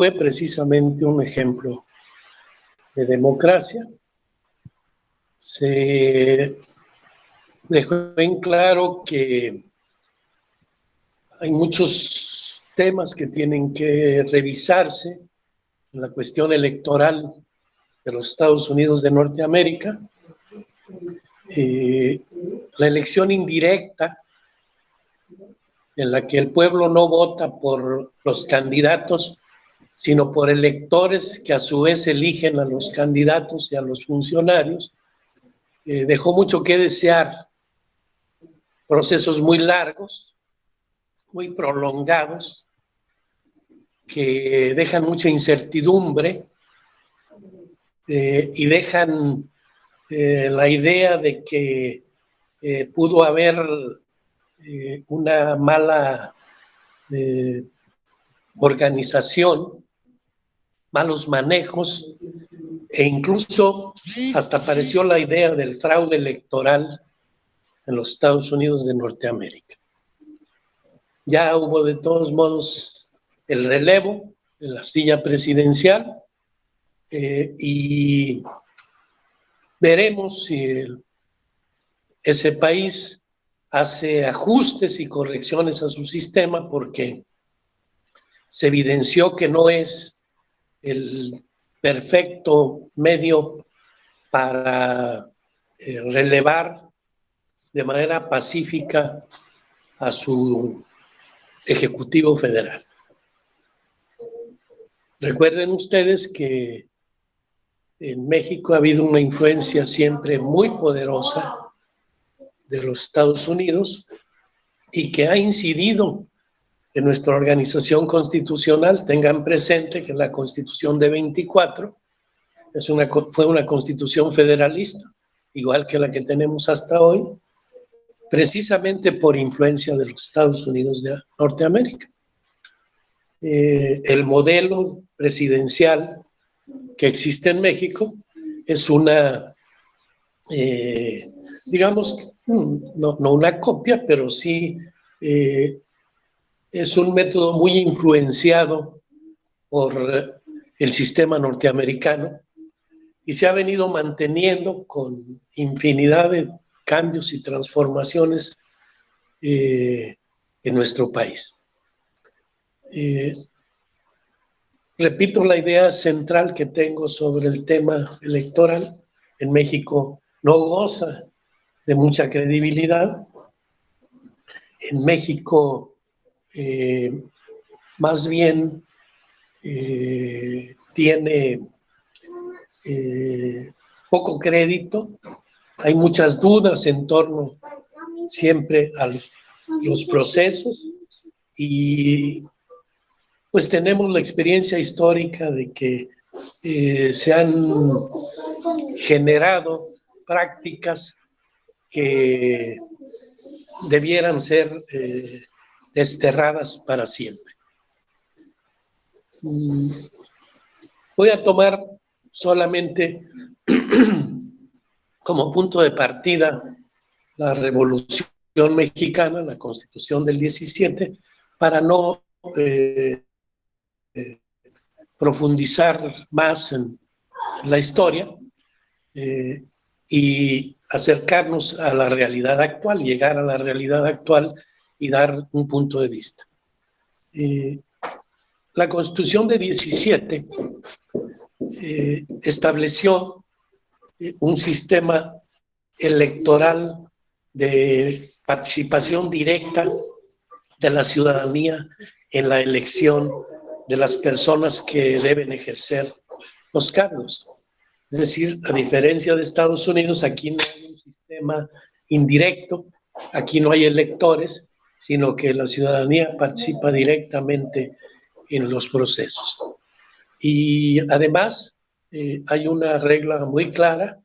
fue precisamente un ejemplo de democracia. Se dejó en claro que hay muchos temas que tienen que revisarse en la cuestión electoral de los Estados Unidos de Norteamérica. La elección indirecta, en la que el pueblo no vota por los candidatos, sino por electores que a su vez eligen a los candidatos y a los funcionarios, dejó mucho que desear. Procesos muy largos, muy prolongados, que dejan mucha incertidumbre y dejan la idea de que pudo haber una mala organización, malos manejos, e incluso hasta apareció la idea del fraude electoral en los Estados Unidos de Norteamérica. Ya hubo de todos modos el relevo en la silla presidencial y veremos si ese país hace ajustes y correcciones a su sistema, porque se evidenció que no es el perfecto medio para relevar de manera pacífica a su Ejecutivo Federal. Recuerden ustedes que en México ha habido una influencia siempre muy poderosa de los Estados Unidos y que ha incidido en nuestra organización constitucional. Tengan presente que la Constitución de 24 fue una constitución federalista, igual que la que tenemos hasta hoy, precisamente por influencia de los Estados Unidos de Norteamérica. El modelo presidencial que existe en México es una, digamos, no una copia, pero sí es un método muy influenciado por el sistema norteamericano y se ha venido manteniendo con infinidad de cambios y transformaciones en nuestro país. Repito la idea central que tengo sobre el tema electoral. En México no goza de mucha credibilidad. En México más bien tiene poco crédito. Hay muchas dudas en torno siempre a los procesos y pues tenemos la experiencia histórica de que se han generado prácticas que debieran ser desterradas para siempre. Voy a tomar solamente como punto de partida la Revolución Mexicana, la Constitución del 17, para no profundizar más en la historia y acercarnos a la realidad actual, llegar a la realidad actual y dar un punto de vista. La Constitución de 17 estableció un sistema electoral de participación directa de la ciudadanía en la elección de las personas que deben ejercer los cargos. Es decir, a diferencia de Estados Unidos, aquí no hay un sistema indirecto, aquí no hay electores, sino que la ciudadanía participa directamente en los procesos. Y además hay una regla muy clara: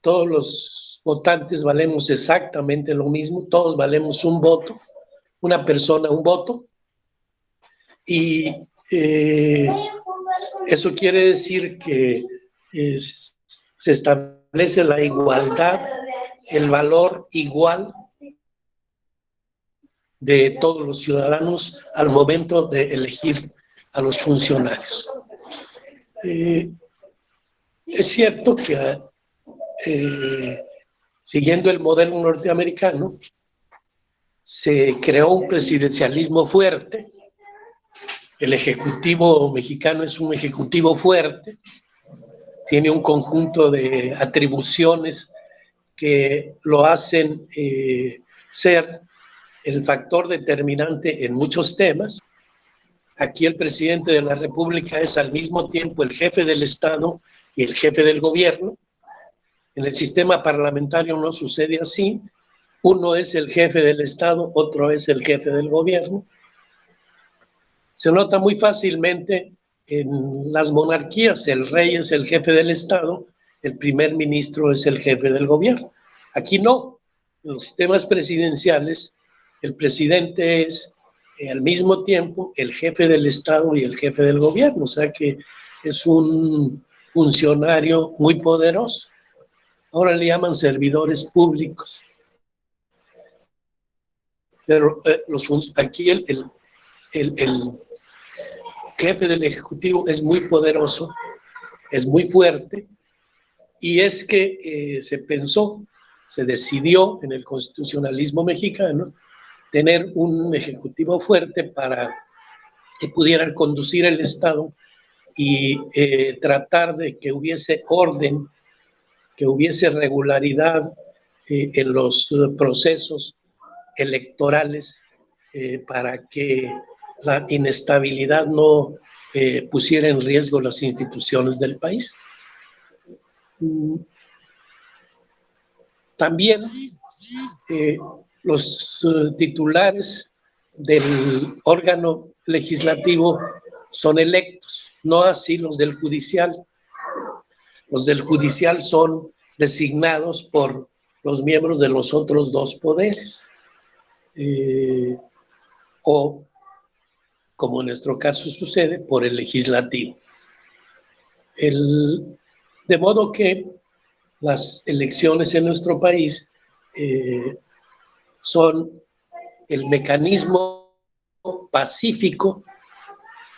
todos los votantes valemos exactamente lo mismo, todos valemos un voto, una persona un voto, y eso quiere decir que se establece la igualdad, el valor igual de todos los ciudadanos al momento de elegir a los funcionarios. Es cierto que siguiendo el modelo norteamericano, se creó un presidencialismo fuerte. El Ejecutivo mexicano es un ejecutivo fuerte, tiene un conjunto de atribuciones que lo hacen ser el factor determinante en muchos temas. Aquí el presidente de la República es al mismo tiempo el jefe del Estado y el jefe del gobierno. En el sistema parlamentario no sucede así. Uno es el jefe del Estado, otro es el jefe del gobierno. Se nota muy fácilmente en las monarquías, el rey es el jefe del Estado, el primer ministro es el jefe del gobierno. Aquí no, en los sistemas presidenciales, el presidente es al mismo tiempo el jefe del Estado y el jefe del gobierno, o sea que es un funcionario muy poderoso. Ahora le llaman servidores públicos. Pero aquí el jefe del Ejecutivo es muy poderoso, es muy fuerte, y es que se decidió en el constitucionalismo mexicano tener un Ejecutivo fuerte para que pudieran conducir el Estado y tratar de que hubiese orden, que hubiese regularidad en los procesos electorales para que la inestabilidad no pusiera en riesgo las instituciones del país. También los titulares del órgano legislativo son electos, no así los del judicial. Los del judicial son designados por los miembros de los otros dos poderes. O, como en nuestro caso sucede, por el legislativo. De modo que las elecciones en nuestro país son el mecanismo pacífico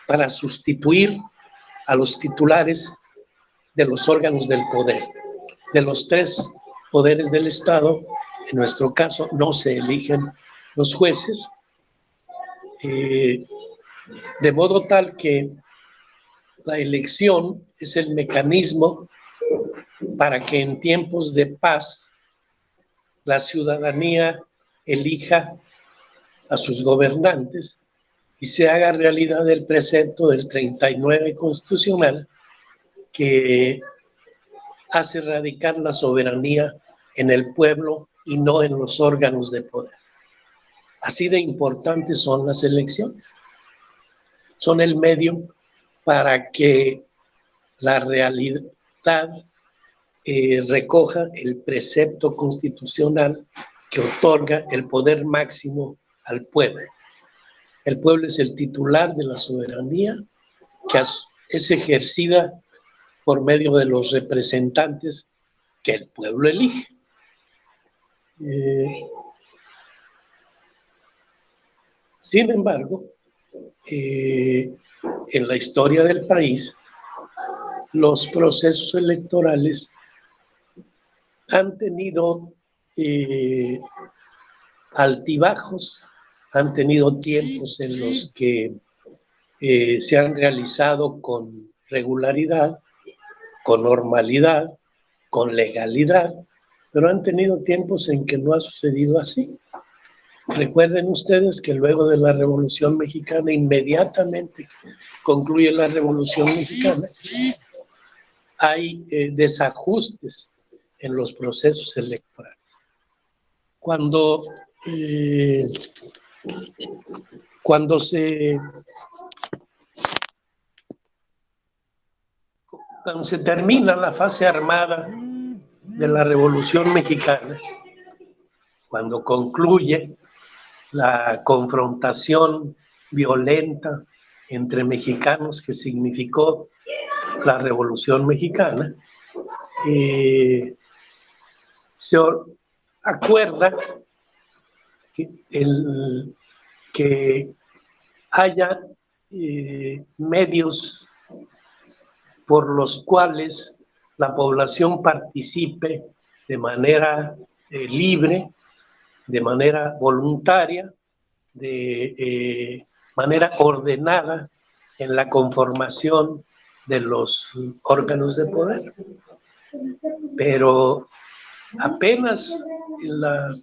para sustituir a los titulares de los órganos del poder. De los tres poderes del Estado, en nuestro caso no se eligen los jueces, de modo tal que la elección es el mecanismo para que en tiempos de paz la ciudadanía elija a sus gobernantes y se haga realidad el precepto del 39 constitucional que hace radicar la soberanía en el pueblo y no en los órganos de poder. Así de importantes son las elecciones. Son el medio para que la realidad recoja el precepto constitucional que otorga el poder máximo al pueblo. El pueblo es el titular de la soberanía que es ejercida por medio de los representantes que el pueblo elige. Sin embargo, en la historia del país, los procesos electorales han tenido altibajos, han tenido tiempos en los que se han realizado con regularidad, con normalidad, con legalidad, pero han tenido tiempos en que no ha sucedido así. Recuerden ustedes que luego de la Revolución Mexicana, inmediatamente concluye la Revolución Mexicana, hay desajustes en los procesos electorales. Cuando se termina la fase armada de la Revolución Mexicana, cuando concluye la confrontación violenta entre mexicanos que significó la Revolución Mexicana, se acuerda que haya medios por los cuales la población participe de manera libre, de manera voluntaria, de manera ordenada en la conformación de los órganos de poder. Pero apenas en la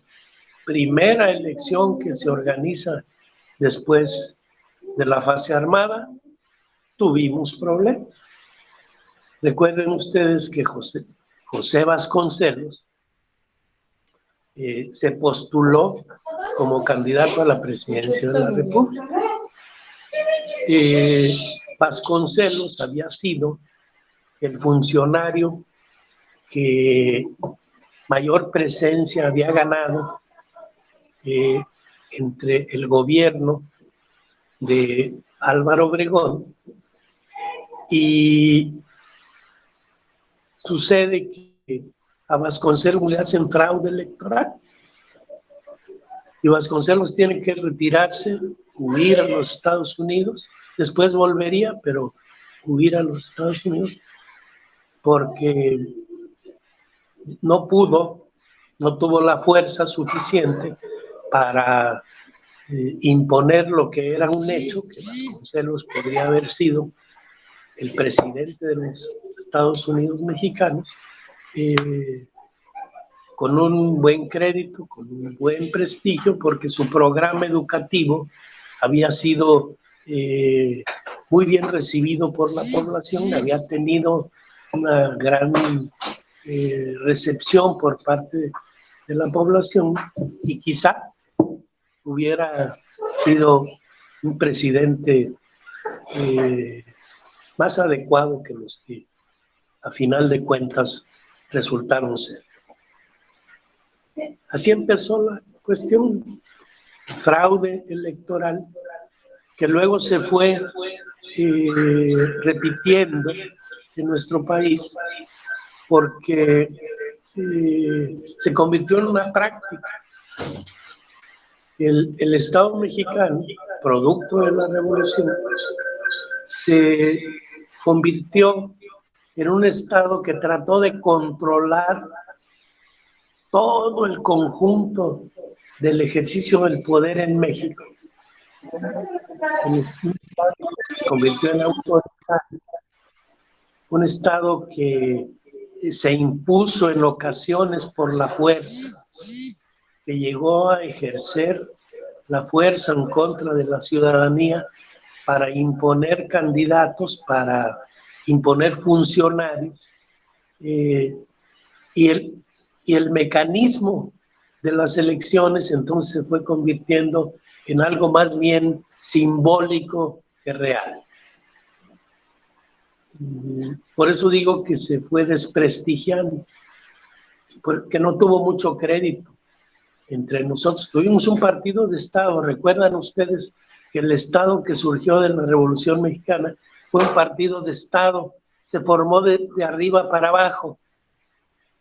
primera elección que se organiza después de la fase armada, tuvimos problemas. Recuerden ustedes que José Vasconcelos se postuló como candidato a la presidencia de la República. Vasconcelos había sido el funcionario que mayor presencia había ganado entre el gobierno de Álvaro Obregón, y sucede que a Vasconcelos le hacen fraude electoral y Vasconcelos tiene que retirarse, huir a los Estados Unidos, después volvería, pero huir a los Estados Unidos porque no tuvo la fuerza suficiente para imponer lo que era un hecho, que Vasconcelos podría haber sido el presidente de los Estados Unidos mexicanos, con un buen crédito, con un buen prestigio, porque su programa educativo había sido muy bien recibido por la población, había tenido una gran recepción por parte de la población, y quizá hubiera sido un presidente más adecuado que los que a final de cuentas resultaron ser. Así empezó la cuestión, fraude electoral, que luego se fue repitiendo en nuestro país porque se convirtió en una práctica. El Estado mexicano, producto de la revolución, se convirtió en un Estado que trató de controlar todo el conjunto del ejercicio del poder en México. El Estado se convirtió en autoritario, un Estado que se impuso en ocasiones por la fuerza, que llegó a ejercer la fuerza en contra de la ciudadanía para imponer candidatos, para imponer funcionarios, y el mecanismo de las elecciones entonces se fue convirtiendo en algo más bien simbólico que real. Por eso digo que se fue desprestigiando, porque no tuvo mucho crédito entre nosotros. Tuvimos un partido de Estado. ¿Recuerdan ustedes que el Estado que surgió de la Revolución Mexicana fue un partido de Estado? Se formó de arriba para abajo.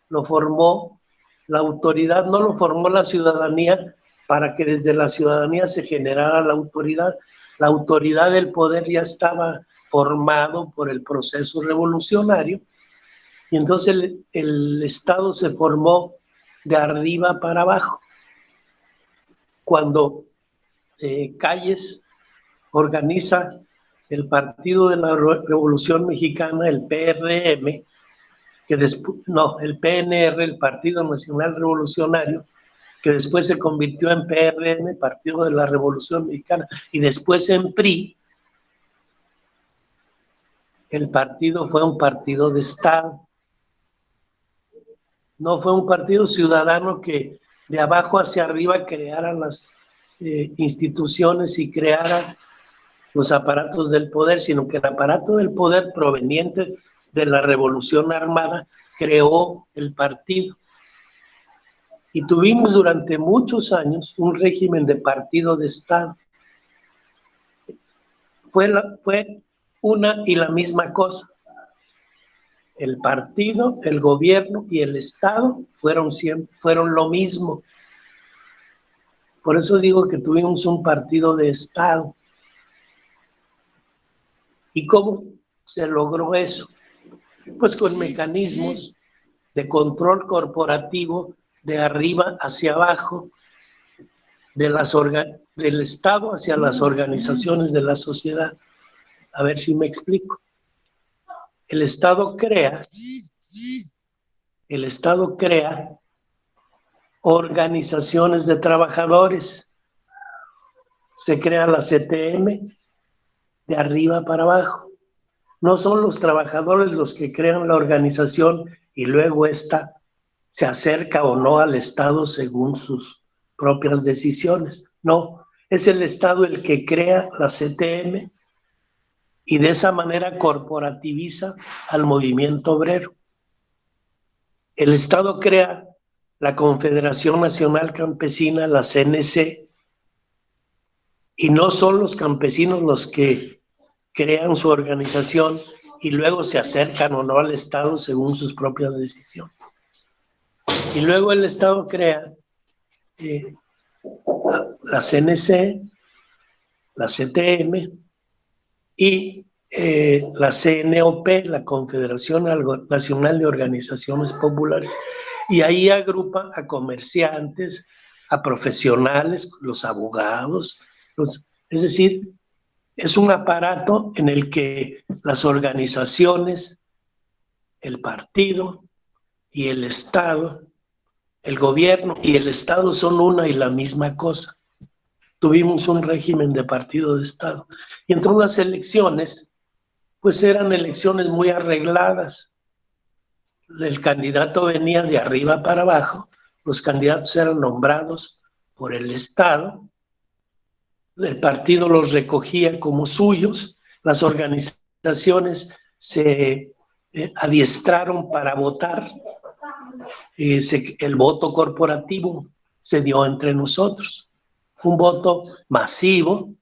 Lo formó la autoridad, no lo formó la ciudadanía para que desde la ciudadanía se generara la autoridad. La autoridad del poder ya estaba formado por el proceso revolucionario, y entonces el Estado se formó de arriba para abajo. Cuando Calles organiza el Partido de la Revolución Mexicana, el PRM, el PNR, el Partido Nacional Revolucionario, que después se convirtió en PRM, Partido de la Revolución Mexicana, y después en PRI, el partido fue un partido de Estado. No fue un partido ciudadano que de abajo hacia arriba creara las instituciones y creara los aparatos del poder, sino que el aparato del poder proveniente de la Revolución Armada creó el partido. Y tuvimos durante muchos años un régimen de partido de Estado. Fue una y la misma cosa. El partido, el gobierno y el Estado fueron lo mismo. Por eso digo que tuvimos un partido de Estado. ¿Y cómo se logró eso? Pues con mecanismos de control corporativo de arriba hacia abajo, del Estado hacia las organizaciones de la sociedad. A ver si me explico. El Estado crea organizaciones de trabajadores. Se crea la CTM de arriba para abajo. No son los trabajadores los que crean la organización y luego esta se acerca o no al Estado según sus propias decisiones. No, es el Estado el que crea la CTM y de esa manera corporativiza al movimiento obrero. El Estado crea la Confederación Nacional Campesina, la CNC, y no son los campesinos los que crean su organización y luego se acercan o no al Estado según sus propias decisiones. Y luego el Estado crea la CNC, la CTM y la CNOP, la Confederación Nacional de Organizaciones Populares, y ahí agrupa a comerciantes, a profesionales, los abogados, es decir, es un aparato en el que las organizaciones, el partido y el Estado, el gobierno y el Estado son una y la misma cosa. Tuvimos un régimen de partido de Estado. Y entonces las elecciones, pues eran elecciones muy arregladas. El candidato venía de arriba para abajo, los candidatos eran nombrados por el Estado, el partido los recogía como suyos, las organizaciones se adiestraron para votar, el voto corporativo se dio entre nosotros, un voto masivo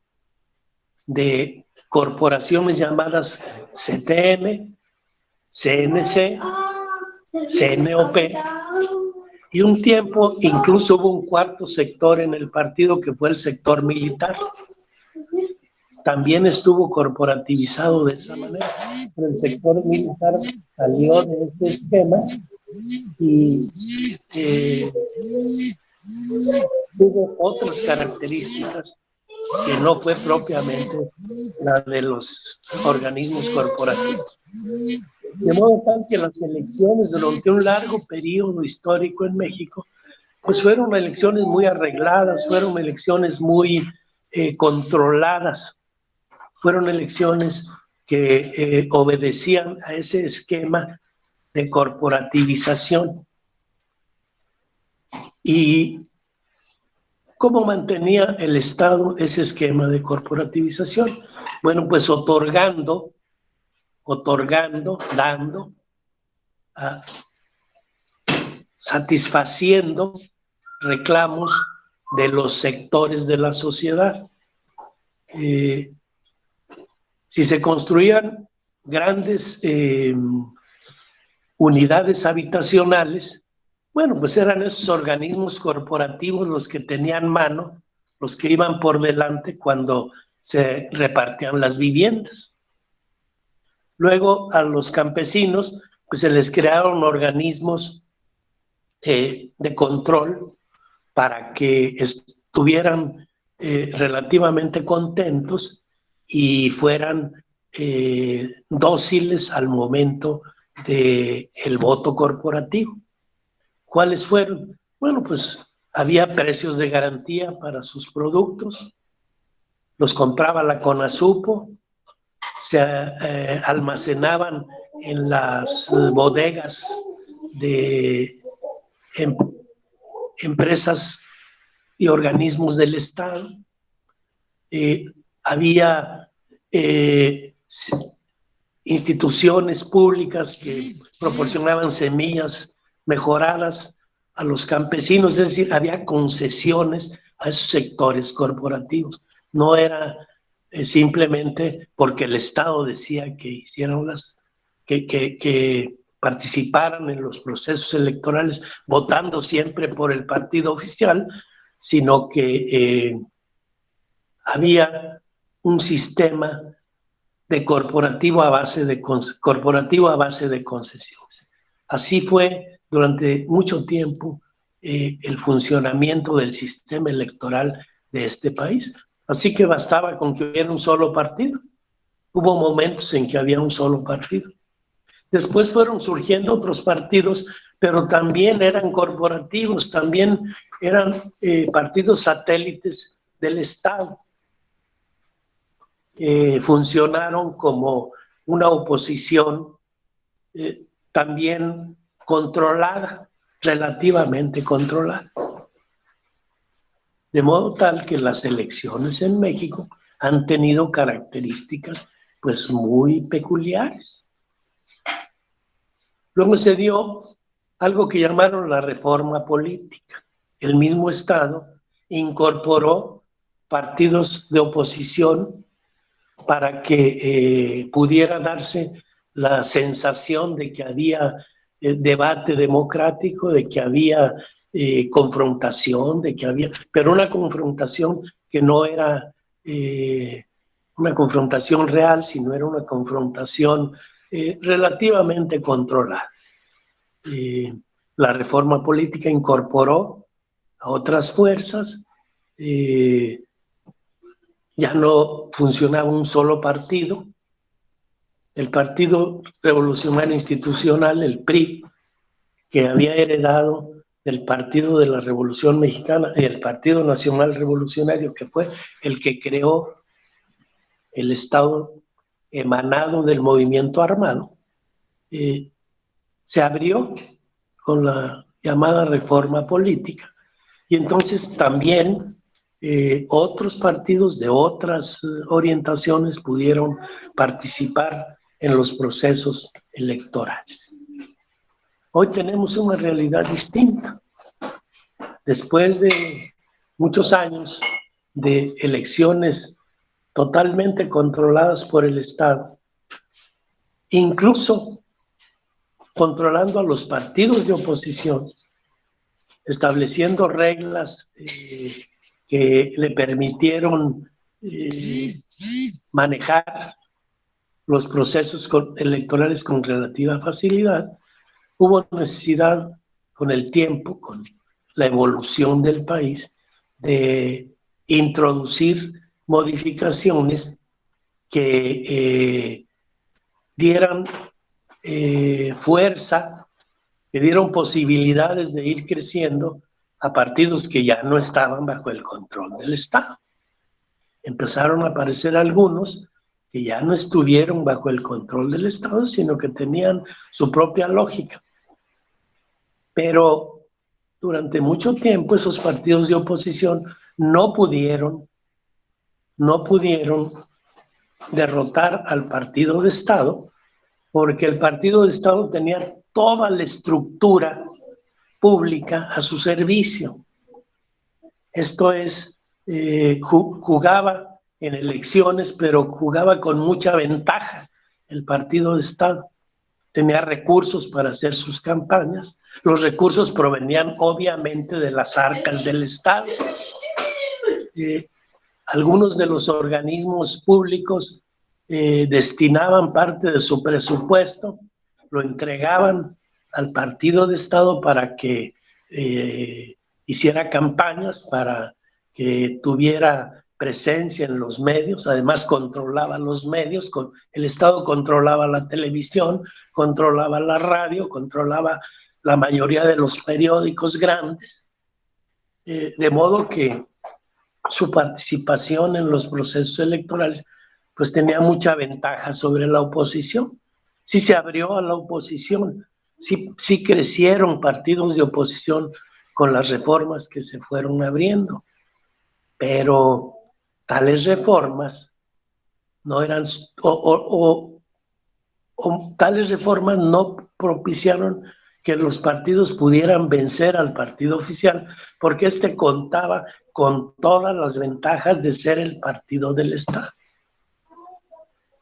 de corporaciones llamadas CTM, CNC, CNOP, y un tiempo incluso hubo un cuarto sector en el partido que fue el sector militar. También estuvo corporativizado de esa manera. Pero el sector militar salió de ese esquema y tuvo otras características que no fue propiamente la de los organismos corporativos. De modo tal que las elecciones durante un largo periodo histórico en México, pues fueron elecciones muy arregladas, fueron elecciones muy controladas, fueron elecciones que obedecían a ese esquema de corporativización. ¿Y cómo mantenía el Estado ese esquema de corporativización? Bueno, pues otorgando, dando, satisfaciendo reclamos de los sectores de la sociedad. Si se construían grandes unidades habitacionales, bueno, pues eran esos organismos corporativos los que tenían mano, los que iban por delante cuando se repartían las viviendas. Luego a los campesinos pues se les crearon organismos de control para que estuvieran relativamente contentos y fueran dóciles al momento del voto corporativo. ¿Cuáles fueron? Bueno, pues había precios de garantía para sus productos, los compraba la CONASUPO, se almacenaban en las bodegas de empresas y organismos del Estado. Había instituciones públicas que proporcionaban semillas mejoradas a los campesinos, es decir, había concesiones a esos sectores corporativos. No era simplemente porque el Estado decía que hicieran que participaran en los procesos electorales votando siempre por el partido oficial, sino que había un sistema de corporativo a base de concesiones. Así fue durante mucho tiempo el funcionamiento del sistema electoral de este país. Así que bastaba con que hubiera un solo partido. Hubo momentos en que había un solo partido. Después fueron surgiendo otros partidos, pero también eran corporativos, también eran partidos satélites del Estado. Funcionaron como una oposición también controlada, relativamente controlada. De modo tal que las elecciones en México han tenido características pues muy peculiares. Luego se dio algo que llamaron la reforma política. El mismo Estado incorporó partidos de oposición para que pudiera darse la sensación de que había debate democrático, de que había confrontación, de que había, pero una confrontación que no era una confrontación real, sino era una confrontación relativamente controlada. La reforma política incorporó a otras fuerzas, ya no funcionaba un solo partido. El Partido Revolucionario Institucional, el PRI, que había heredado del Partido de la Revolución Mexicana, el Partido Nacional Revolucionario, que fue el que creó el Estado emanado del movimiento armado, se abrió con la llamada reforma política. Y entonces también otros partidos de otras orientaciones pudieron participar en los procesos electorales. Hoy tenemos una realidad distinta. Después de muchos años de elecciones totalmente controladas por el Estado, incluso controlando a los partidos de oposición, estableciendo reglas que le permitieron manejar los procesos electorales con relativa facilidad, hubo necesidad con el tiempo, con la evolución del país, de introducir modificaciones que dieran fuerza, que dieron posibilidades de ir creciendo a partidos que ya no estaban bajo el control del Estado. Empezaron a aparecer algunos que ya no estuvieron bajo el control del Estado, sino que tenían su propia lógica. Pero durante mucho tiempo esos partidos de oposición no pudieron derrotar al partido de Estado, porque el partido de Estado tenía toda la estructura pública a su servicio. Esto es, jugaba en elecciones, pero jugaba con mucha ventaja el partido de Estado. Tenía recursos para hacer sus campañas. Los recursos provenían obviamente de las arcas del Estado. Algunos de los organismos públicos destinaban parte de su presupuesto, lo entregaban al partido de Estado para que hiciera campañas, para que tuviera presencia en los medios. Además controlaba los medios, el Estado controlaba la televisión, controlaba la radio, controlaba la mayoría de los periódicos grandes, de modo que su participación en los procesos electorales pues tenía mucha ventaja sobre la oposición. Sí se abrió a la oposición, sí crecieron partidos de oposición con las reformas que se fueron abriendo, pero tales reformas no eran, tales reformas no propiciaron que los partidos pudieran vencer al partido oficial, porque este contaba con todas las ventajas de ser el partido del Estado.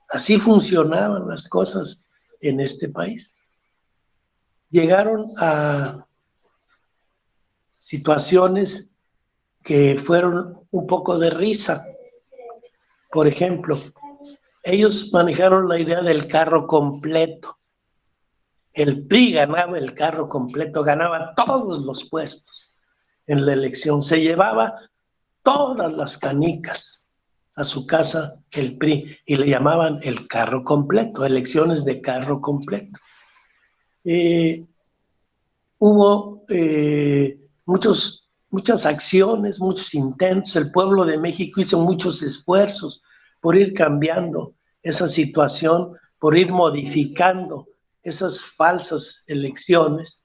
Así funcionaban las cosas en este país. Llegaron a situaciones que fueron un poco de risa. Por ejemplo, ellos manejaron la idea del carro completo. El PRI ganaba el carro completo, ganaba todos los puestos en la elección, se llevaba todas las canicas a su casa el PRI y le llamaban el carro completo, elecciones de carro completo. Hubo muchas acciones, muchos intentos, el pueblo de México hizo muchos esfuerzos por ir cambiando esa situación, por ir modificando esas falsas elecciones,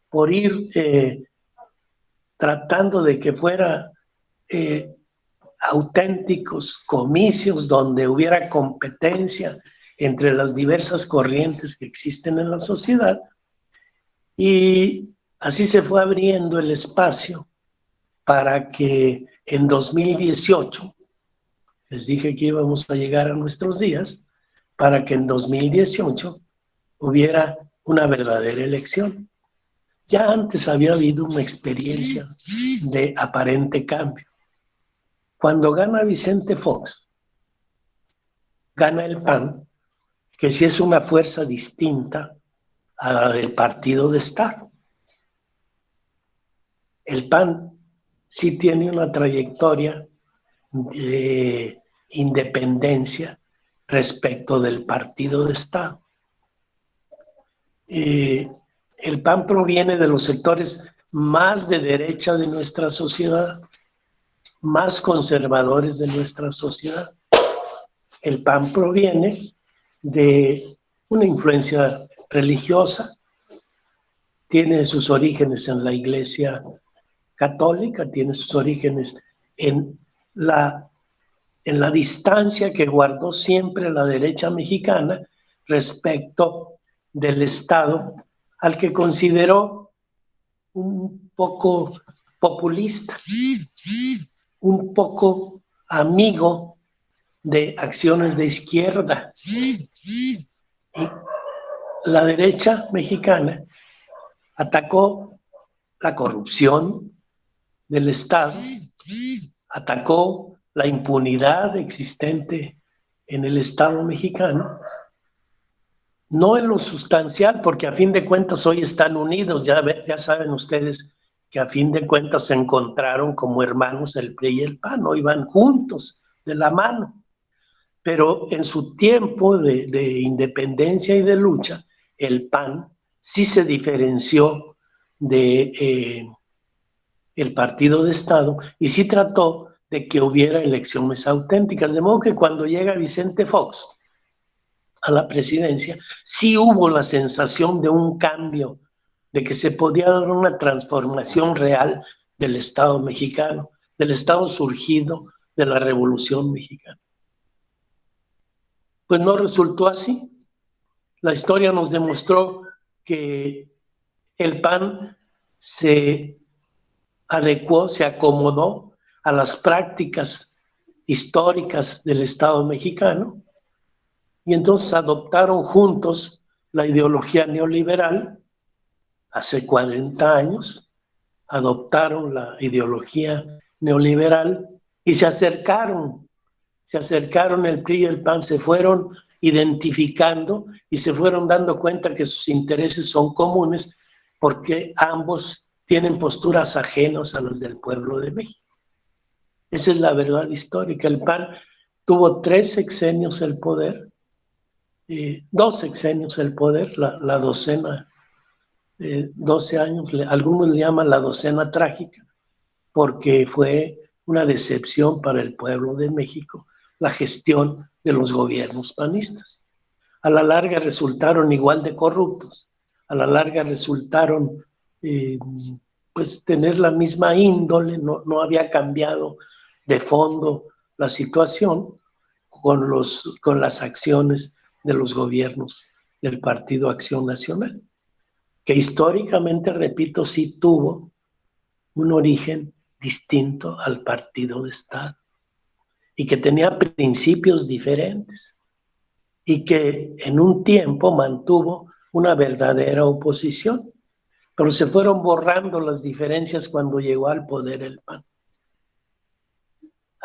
por ir tratando de que fuera auténticos comicios donde hubiera competencia entre las diversas corrientes que existen en la sociedad, y así se fue abriendo el espacio para que en 2018, les dije que íbamos a llegar a nuestros días, para que en 2018 hubiera una verdadera elección. Ya antes había habido una experiencia de aparente cambio. Cuando gana Vicente Fox, gana el PAN, que sí es una fuerza distinta a la del partido de Estado. El PAN sí tiene una trayectoria de independencia respecto del partido de Estado. El PAN proviene de los sectores más de derecha de nuestra sociedad, más conservadores de nuestra sociedad. El PAN proviene de una influencia religiosa, tiene sus orígenes en la Iglesia Católica, tiene sus orígenes en la distancia que guardó siempre la derecha mexicana respecto del Estado, al que consideró un poco populista, un poco amigo de acciones de izquierda. Y la derecha mexicana atacó la corrupción del Estado, atacó la impunidad existente en el Estado mexicano, no en lo sustancial, porque a fin de cuentas hoy están unidos, ya saben ustedes que a fin de cuentas se encontraron como hermanos el PRI y el PAN, hoy van juntos de la mano, pero en su tiempo de independencia y de lucha, el PAN sí se diferenció de el partido de Estado y sí trató de que hubiera elecciones auténticas, de modo que cuando llega Vicente Fox a la presidencia, sí hubo la sensación de un cambio, de que se podía dar una transformación real del Estado mexicano, del Estado surgido de la Revolución Mexicana. Pues no resultó así. La historia nos demostró que el PAN se adecuó, se acomodó a las prácticas históricas del Estado mexicano y entonces adoptaron juntos la ideología neoliberal. Hace 40 años adoptaron la ideología neoliberal y se acercaron el PRI y el PAN, se fueron identificando y se fueron dando cuenta que sus intereses son comunes porque ambos tienen posturas ajenas a las del pueblo de México. Esa es la verdad histórica. El PAN tuvo 3 sexenios el poder, 2 sexenios el poder, la docena, 12 años, algunos le llaman la docena trágica, porque fue una decepción para el pueblo de México la gestión de los gobiernos panistas. A la larga resultaron igual de corruptos, a la larga resultaron pues tener la misma índole, no había cambiado de fondo la situación con las acciones de los gobiernos del Partido Acción Nacional, que históricamente, repito, sí tuvo un origen distinto al partido de Estado y que tenía principios diferentes y que en un tiempo mantuvo una verdadera oposición, pero se fueron borrando las diferencias cuando llegó al poder el PAN.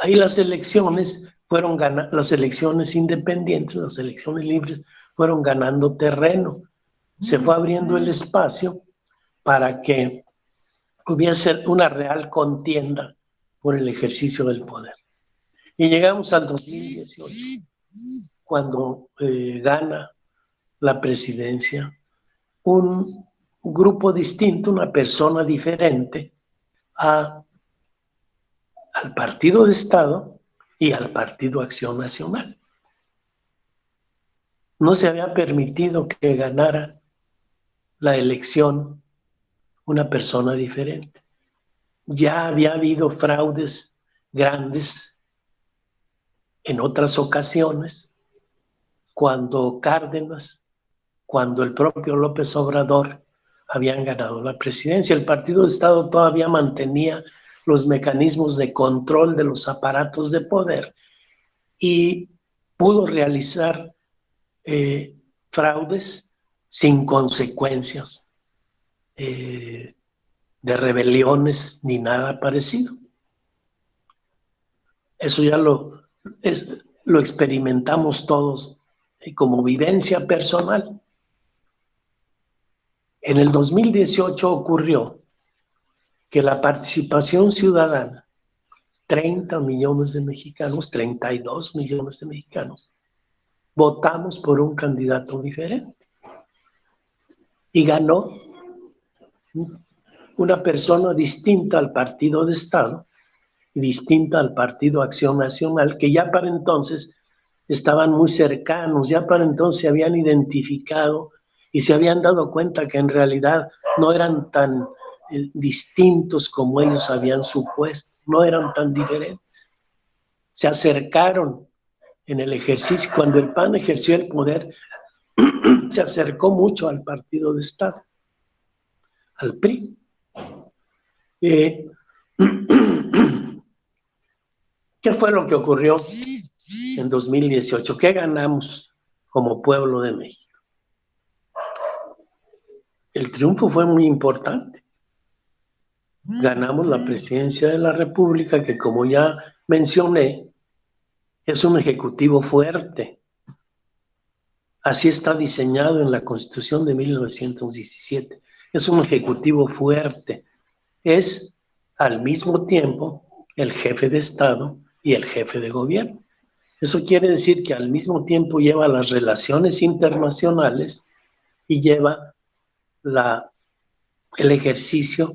Ahí las elecciones fueron ganando, las elecciones independientes, las elecciones libres fueron ganando terreno. Se fue abriendo el espacio para que hubiese una real contienda por el ejercicio del poder. Y llegamos al 2018, cuando gana la presidencia un grupo distinto, una persona diferente al Partido de Estado y al Partido Acción Nacional. No se había permitido que ganara la elección una persona diferente. Ya había habido fraudes grandes en otras ocasiones, cuando Cárdenas, cuando el propio López Obrador habían ganado la presidencia. El Partido de Estado todavía mantenía los mecanismos de control de los aparatos de poder y pudo realizar fraudes sin consecuencias de rebeliones ni nada parecido. Eso ya lo experimentamos todos como vivencia personal. En el 2018 ocurrió que la participación ciudadana, 30 millones de mexicanos, 32 millones de mexicanos, votamos por un candidato diferente. Y ganó una persona distinta al Partido de Estado y distinta al Partido Acción Nacional, que ya para entonces estaban muy cercanos, ya para entonces se habían identificado y se habían dado cuenta que en realidad no eran tan distintos como ellos habían supuesto, no eran tan diferentes. Se acercaron en el ejercicio, cuando el PAN ejerció el poder, se acercó mucho al Partido de Estado, al PRI. ¿Qué fue lo que ocurrió en 2018? ¿Qué ganamos como pueblo de México? El triunfo fue muy importante. Ganamos la presidencia de la República, que como ya mencioné, es un ejecutivo fuerte. Así está diseñado en la Constitución de 1917. Es un ejecutivo fuerte. Es al mismo tiempo el jefe de Estado y el jefe de gobierno. Eso quiere decir que al mismo tiempo lleva las relaciones internacionales y lleva el ejercicio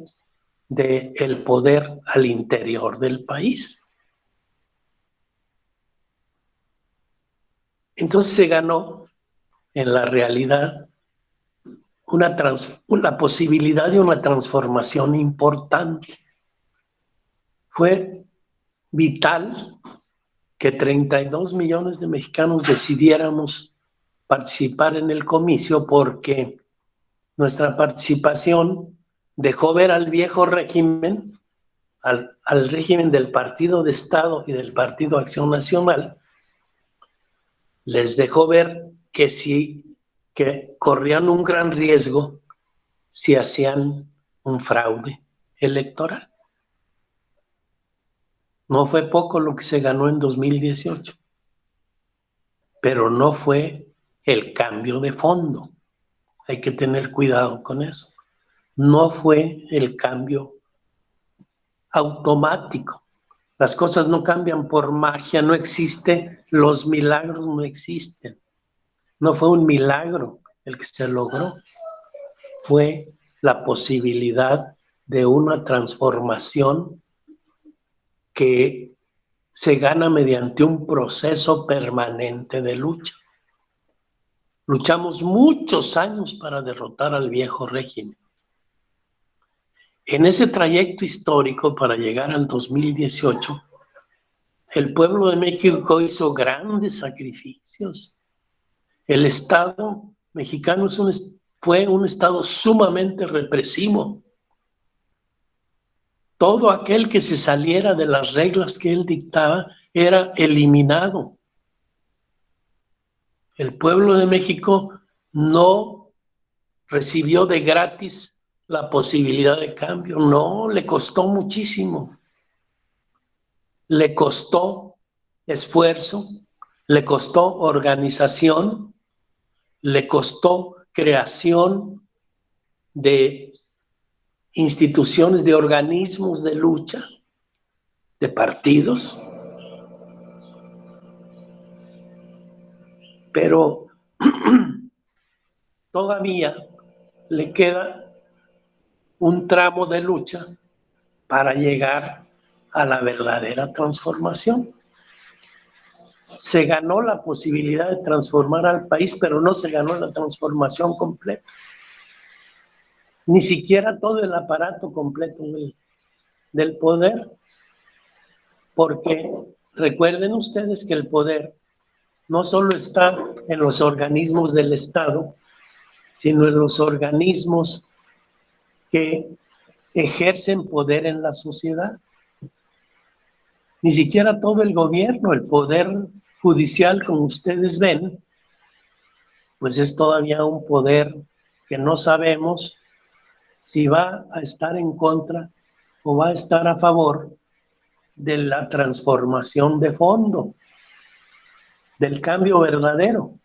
del poder al interior del país. Entonces se ganó en la realidad una posibilidad de una transformación importante. Fue vital que 32 millones de mexicanos decidiéramos participar en el comicio, porque nuestra participación dejó ver al viejo régimen, al régimen del Partido de Estado y del Partido Acción Nacional, les dejó ver que corrían un gran riesgo si hacían un fraude electoral. No fue poco lo que se ganó en 2018, pero no fue el cambio de fondo. Hay que tener cuidado con eso. No fue el cambio automático. Las cosas no cambian por magia, no existe, los milagros no existen. No fue un milagro el que se logró, fue la posibilidad de una transformación que se gana mediante un proceso permanente de lucha. Luchamos muchos años para derrotar al viejo régimen. En ese trayecto histórico para llegar al 2018, el pueblo de México hizo grandes sacrificios. El Estado mexicano fue un Estado sumamente represivo. Todo aquel que se saliera de las reglas que él dictaba era eliminado. El pueblo de México no recibió de gratis la posibilidad de cambio, no, le costó muchísimo. le costó esfuerzo, le costó organización, le costó creación de instituciones, de organismos de lucha, de partidos, pero todavía le queda un tramo de lucha para llegar a la verdadera transformación. Se ganó la posibilidad de transformar al país, pero no se ganó la transformación completa. Ni siquiera todo el aparato completo del poder, porque recuerden ustedes que el poder no solo está en los organismos del Estado, sino en los organismos que ejercen poder en la sociedad. Ni siquiera todo el gobierno, el poder judicial, como ustedes ven, pues es todavía un poder que no sabemos si va a estar en contra o va a estar a favor de la transformación de fondo, del cambio verdadero.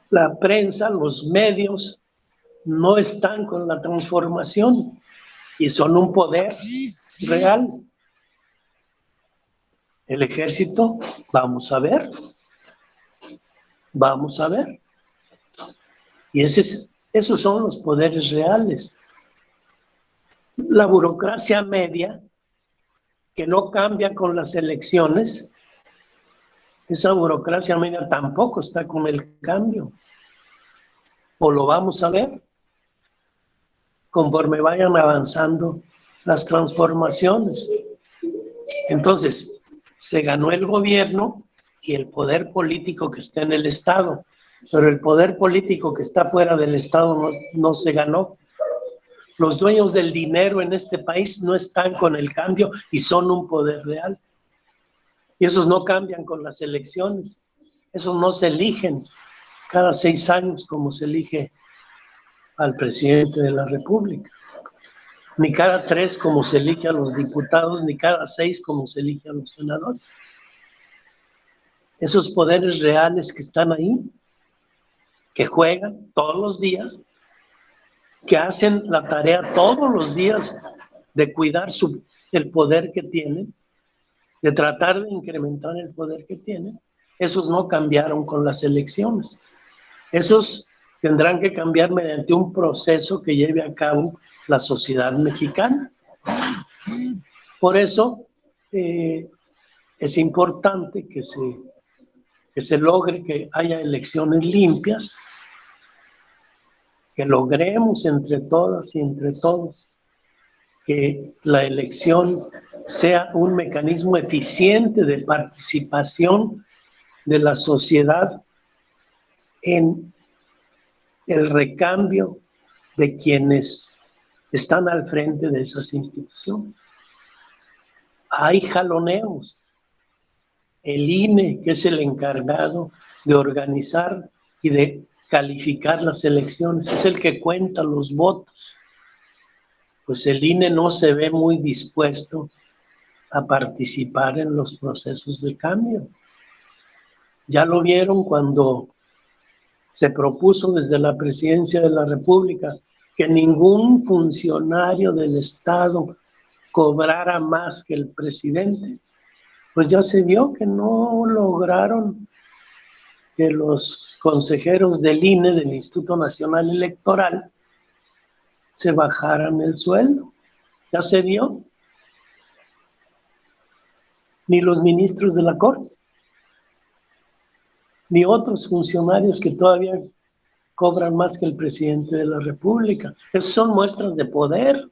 La prensa, los medios, no están con la transformación y son un poder real. El ejército, vamos a ver. Y esos son los poderes reales. La burocracia media, que no cambia con las elecciones, esa burocracia media tampoco está con el cambio. O lo vamos a ver conforme vayan avanzando las transformaciones. Entonces, se ganó el gobierno y el poder político que está en el Estado, pero el poder político que está fuera del Estado no se ganó. Los dueños del dinero en este país no están con el cambio y son un poder real. Y esos no cambian con las elecciones. Esos no se eligen cada 6 años como se elige al presidente de la República. Ni cada 3 como se elige a los diputados, ni cada 6 como se elige a los senadores. Esos poderes reales que están ahí, que juegan todos los días, que hacen la tarea todos los días de cuidar el poder que tienen, de tratar de incrementar el poder que tienen, esos no cambiaron con las elecciones. Esos tendrán que cambiar mediante un proceso que lleve a cabo la sociedad mexicana. Por eso es importante que se logre que haya elecciones limpias, que logremos entre todas y entre todos que la elección sea un mecanismo eficiente de participación de la sociedad en el recambio de quienes están al frente de esas instituciones. Hay jaloneos. El INE, que es el encargado de organizar y de calificar las elecciones, es el que cuenta los votos. Pues el INE no se ve muy dispuesto a participar en los procesos de cambio. Ya lo vieron cuando se propuso desde la Presidencia de la República que ningún funcionario del Estado cobrara más que el presidente. Pues ya se vio que no lograron que los consejeros del INE, del Instituto Nacional Electoral, se bajaran el sueldo. Ya se vio. Ni los ministros de la Corte, ni otros funcionarios que todavía cobran más que el presidente de la República. Eso son muestras de poder.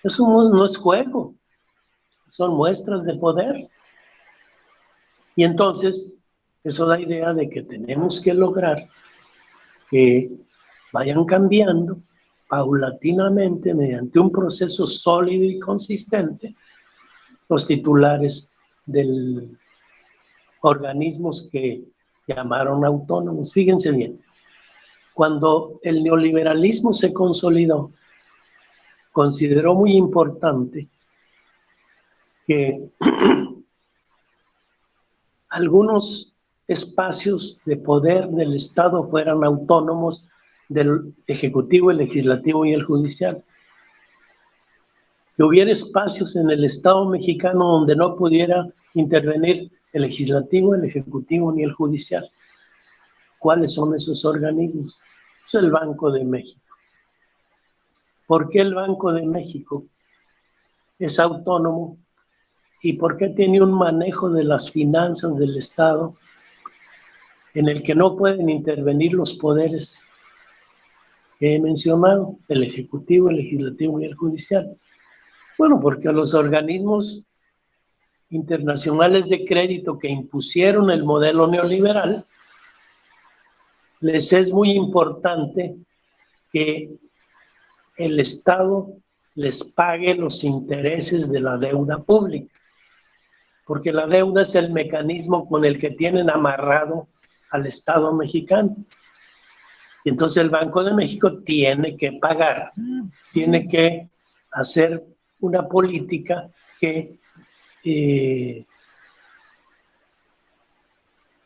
Eso no es juego. Son muestras de poder. Y entonces, eso da idea de que tenemos que lograr que vayan cambiando paulatinamente, mediante un proceso sólido y consistente, los titulares de organismos que llamaron autónomos. Fíjense bien, Cuando el neoliberalismo se consolidó, consideró muy importante que algunos espacios de poder del Estado fueran autónomos del Ejecutivo, el Legislativo y el Judicial. Que hubiera espacios en el Estado mexicano donde no pudiera intervenir el Legislativo, el Ejecutivo ni el Judicial. ¿Cuáles son esos organismos? Es el Banco de México. ¿Por qué el Banco de México es autónomo? ¿Y por qué tiene un manejo de las finanzas del Estado en el que no pueden intervenir los poderes que he mencionado, el Ejecutivo, el Legislativo y el Judicial? Bueno, porque los organismos internacionales de crédito que impusieron el modelo neoliberal, les es muy importante que el Estado les pague los intereses de la deuda pública, porque la deuda es el mecanismo con el que tienen amarrado al Estado mexicano. Y entonces el Banco de México tiene que pagar, tiene que hacer una política que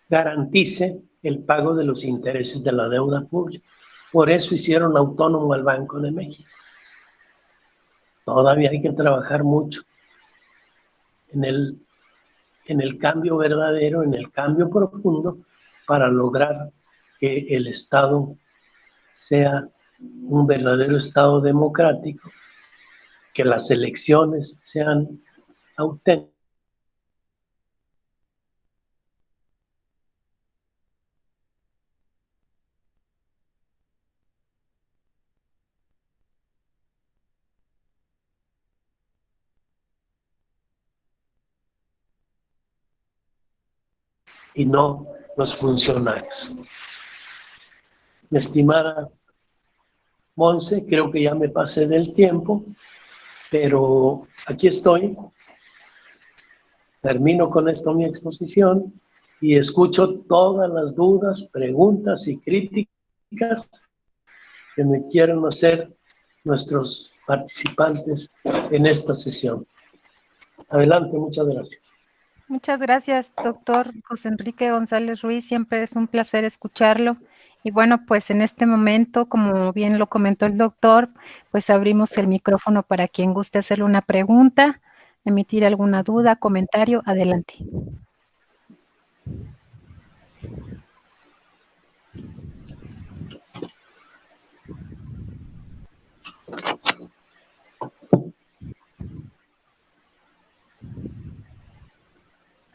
garantice el pago de los intereses de la deuda pública. Por eso hicieron autónomo al Banco de México. Todavía hay que trabajar mucho en el cambio verdadero, en el cambio profundo, para lograr que el Estado sea un verdadero Estado democrático, que las elecciones sean auténticas. Y no los funcionarios. Mi estimada Monse, creo que ya me pasé del tiempo, pero aquí estoy. Termino con esto mi exposición y escucho todas las dudas, preguntas y críticas que me quieran hacer nuestros participantes en esta sesión. Adelante, muchas gracias. Muchas gracias, doctor José Enrique González Ruiz. Siempre es un placer escucharlo. Y bueno, pues en este momento, como bien lo comentó el doctor, pues abrimos el micrófono para quien guste hacerle una pregunta, emitir alguna duda, comentario. Adelante.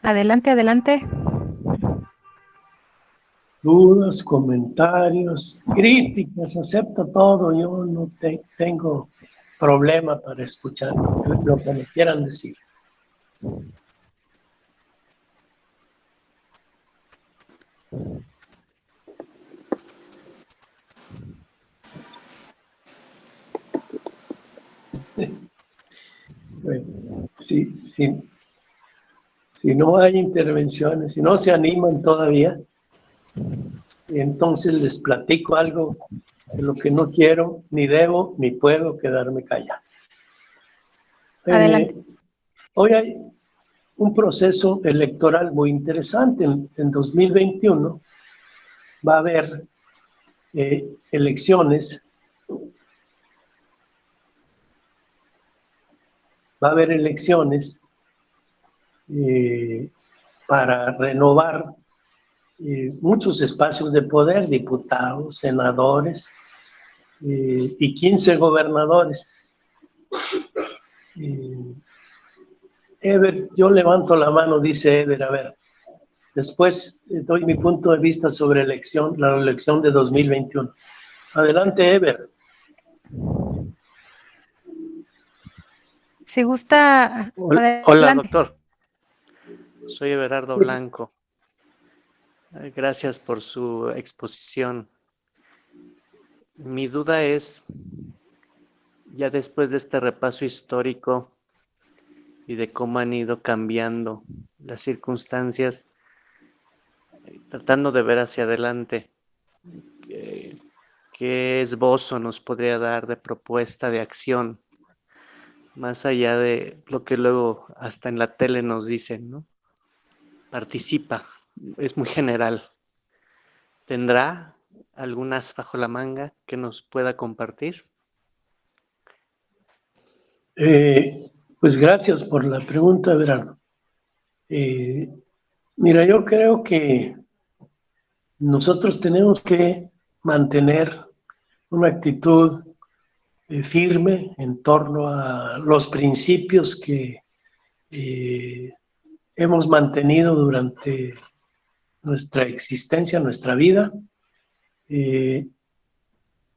Adelante, adelante. Dudas, comentarios, críticas, acepto todo. Yo no tengo problema para escuchar lo que me quieran decir. Bueno, si no hay intervenciones, si no se animan todavía, entonces les platico algo de lo que no quiero, ni debo, ni puedo quedarme callado. Adelante. Hoy hay un proceso electoral muy interesante. En 2021 va a haber elecciones. Va a haber elecciones para renovar muchos espacios de poder, diputados, senadores y 15 gobernadores. Ever, yo levanto la mano, dice Ever, a ver, después doy mi punto de vista sobre la elección de 2021. Adelante, Ever. Si gusta, Hola, adelante. doctor. Soy Everardo Blanco. Gracias por su exposición. Mi duda es, ya después de este repaso histórico y de cómo han ido cambiando las circunstancias, tratando de ver hacia adelante, ¿qué esbozo nos podría dar de propuesta de acción, más allá de lo que luego hasta en la tele nos dicen, ¿no? Participa, es muy general. ¿Tendrá algún as bajo la manga que nos pueda compartir? Pues gracias por la pregunta, Verano. Mira, yo creo que nosotros tenemos que mantener una actitud firme en torno a los principios que hemos mantenido durante nuestra existencia, nuestra vida,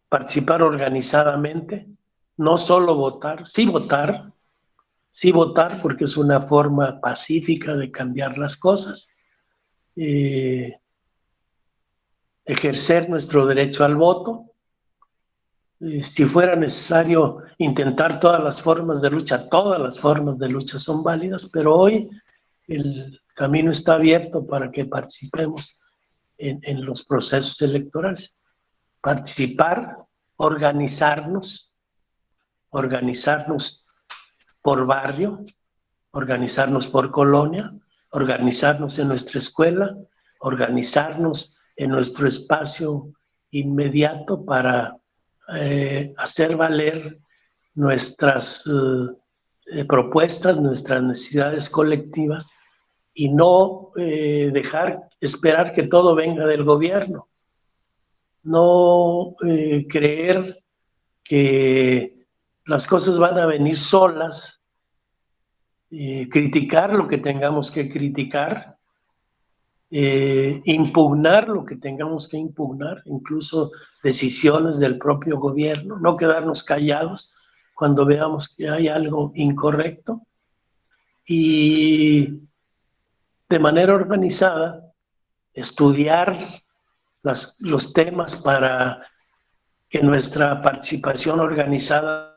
participar organizadamente, no solo votar, sí votar porque es una forma pacífica de cambiar las cosas, ejercer nuestro derecho al voto, si fuera necesario intentar todas las formas de lucha son válidas, pero hoy el camino está abierto para que participemos en los procesos electorales. Participar, organizarnos por barrio, organizarnos por colonia, organizarnos en nuestra escuela, organizarnos en nuestro espacio inmediato para hacer valer nuestras propuestas, nuestras necesidades colectivas y no esperar que todo venga del gobierno. No creer que las cosas van a venir solas, criticar lo que tengamos que criticar, impugnar lo que tengamos que impugnar, incluso decisiones del propio gobierno, no quedarnos callados cuando veamos que hay algo incorrecto y de manera organizada estudiar los temas para que nuestra participación organizada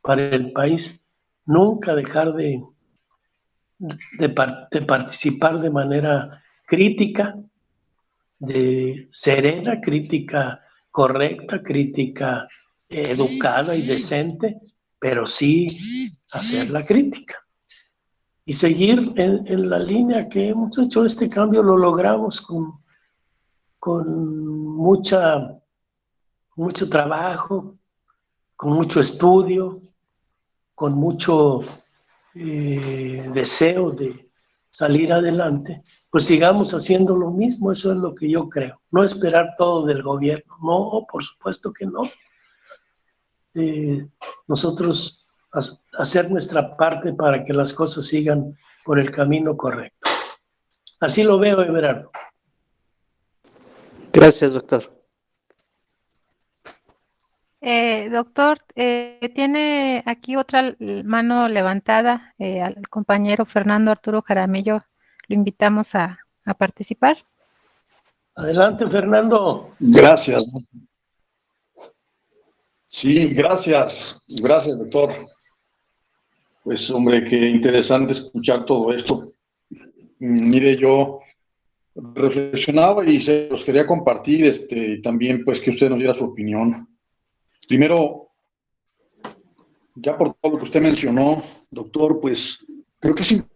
para el país, nunca dejar de participar de manera crítica, de serena, crítica correcta, crítica educada y decente, pero sí hacer la crítica. Y seguir en la línea que hemos hecho. Este cambio lo logramos con mucho trabajo, con mucho estudio, con mucho deseo de salir adelante, pues sigamos haciendo lo mismo. Eso es lo que yo creo. No esperar todo del gobierno. No, por supuesto que no. Nosotros hacer nuestra parte para que las cosas sigan por el camino correcto. Así lo veo, Everardo. Gracias, doctor. Doctor, tiene aquí otra mano levantada, al compañero Fernando Arturo Jaramillo. Lo invitamos a participar. Adelante, Fernando. Gracias. Sí, gracias. Gracias, doctor. Pues, hombre, qué interesante escuchar todo esto. Mire, yo reflexionaba y se los quería compartir, también, pues, que usted nos diera su opinión. Primero, ya por todo lo que usted mencionó, doctor, pues, creo que es importante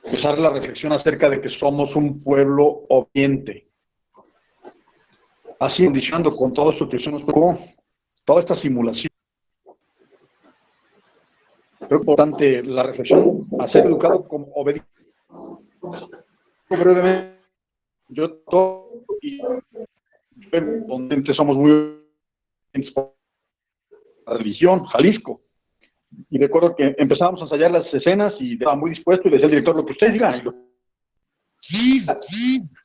empezar la reflexión acerca de que somos un pueblo obediente. Así, condicionando con todo esto que usted nos tocó, toda esta simulación. Creo que es importante la reflexión a ser educado como obediente. Brevemente, yo todo y donde somos muy obedientes por la religión, Jalisco. Y recuerdo que empezábamos a ensayar las escenas y estaba muy dispuesto y le decía al director lo que usted diga.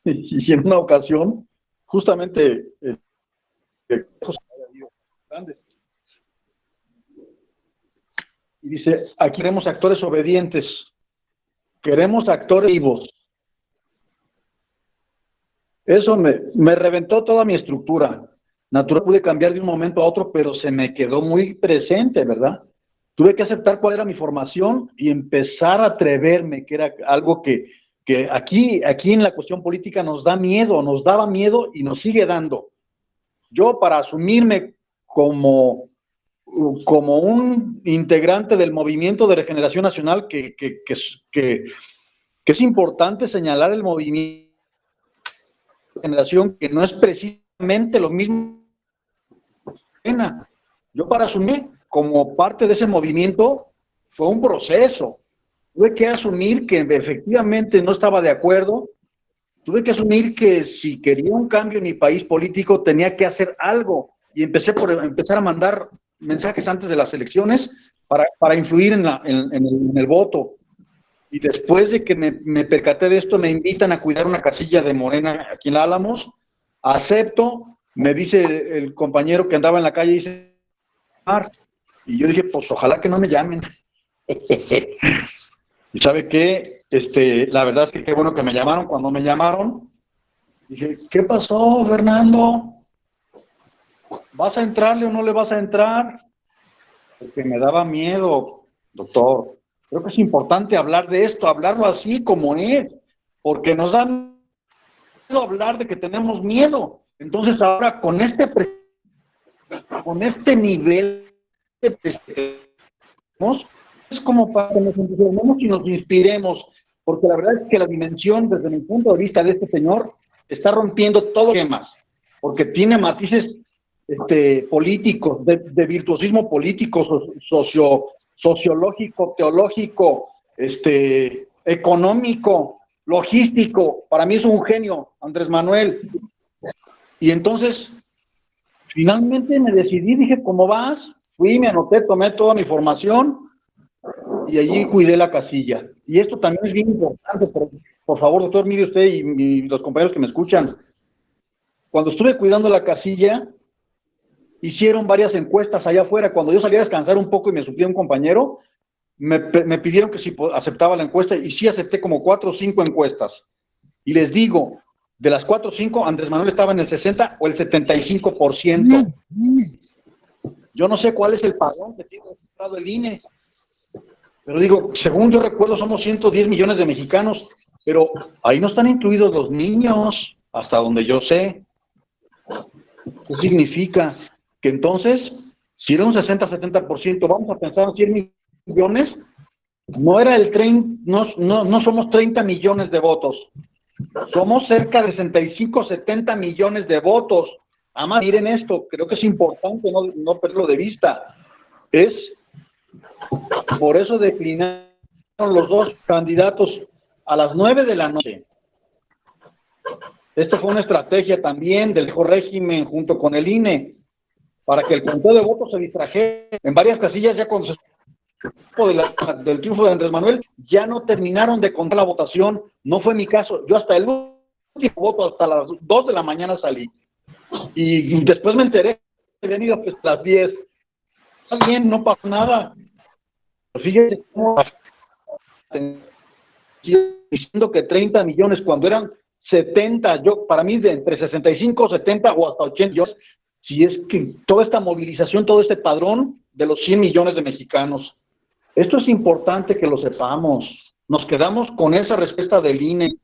Y en una ocasión, justamente, y dice, aquí queremos actores obedientes, queremos actores vivos. Eso me reventó toda mi estructura. natural, pude cambiar de un momento a otro, pero se me quedó muy presente, ¿verdad? Tuve que aceptar cuál era mi formación y empezar a atreverme, que era algo que aquí en la cuestión política nos da miedo, nos daba miedo y nos sigue dando. Yo, para asumirme como un integrante del Movimiento de Regeneración Nacional, que es importante señalar el movimiento de regeneración, que no es precisamente lo mismo. Yo, para asumir como parte de ese movimiento, fue un proceso. Tuve que asumir que efectivamente no estaba de acuerdo. Tuve que asumir que si quería un cambio en mi país político tenía que hacer algo, y empecé por empezar a mandar mensajes antes de las elecciones para influir en el voto. Y después de que me percaté de esto, me invitan a cuidar una casilla de Morena aquí en Álamos. Acepto, me dice el compañero que andaba en la calle, dice, y yo dije, pues ojalá que no me llamen. Y ¿sabe qué? La verdad es que qué bueno que me llamaron. Cuando me llamaron, dije, ¿qué pasó, Fernando? ¿Vas a entrarle o no le vas a entrar? Porque me daba miedo, doctor. Creo que es importante hablar de esto, hablarlo así como es, porque nos da miedo hablar de que tenemos miedo. Entonces ahora con este nivel de es como para que nos entusiasmemos y nos inspiremos, porque la verdad es que la dimensión, desde mi punto de vista, de este señor, está rompiendo todos los temas, porque tiene matices políticos, de virtuosismo político, sociológico, teológico, económico, logístico. Para mí es un genio, Andrés Manuel. Y entonces, finalmente me decidí, dije, ¿cómo vas? Fui, me anoté, tomé toda mi formación y allí cuidé la casilla. Y esto también es bien importante, por favor, doctor, mire usted y los compañeros que me escuchan. Cuando estuve cuidando la casilla, hicieron varias encuestas allá afuera. Cuando yo salí a descansar un poco y me suplía un compañero, me pidieron que si aceptaba la encuesta, y sí acepté como 4 o 5 encuestas. Y les digo, de las 4 o 5, Andrés Manuel estaba en el 60 o el 75%. Yo no sé cuál es el padrón que tiene registrado el INE, pero digo, según yo recuerdo, somos 110 millones de mexicanos, pero ahí no están incluidos los niños, hasta donde yo sé. ¿Qué significa? Que entonces, si era un 60-70%, vamos a pensar en 100 millones, no era el no somos 30 millones de votos, somos cerca de 65-70 millones de votos. Además, miren esto, creo que es importante no perderlo de vista. Por eso declinaron los dos candidatos a las 9 de la noche. Esto fue una estrategia también del viejo régimen junto con el INE, para que el conteo de votos se distrajera. En varias casillas, ya cuando se del triunfo de Andrés Manuel, ya no terminaron de contar la votación. No fue mi caso. Yo hasta el último voto, hasta las 2 de la mañana salí. Y después me enteré que habían ido pues, a las 10. Está bien, no pasó nada. Pero fíjate cómo diciendo que 30 millones cuando eran 70, para mí de entre 65, 70 o hasta 80 millones, si es que toda esta movilización, todo este padrón de los 100 millones de mexicanos. Esto es importante que lo sepamos. Nos quedamos con esa respuesta del INE.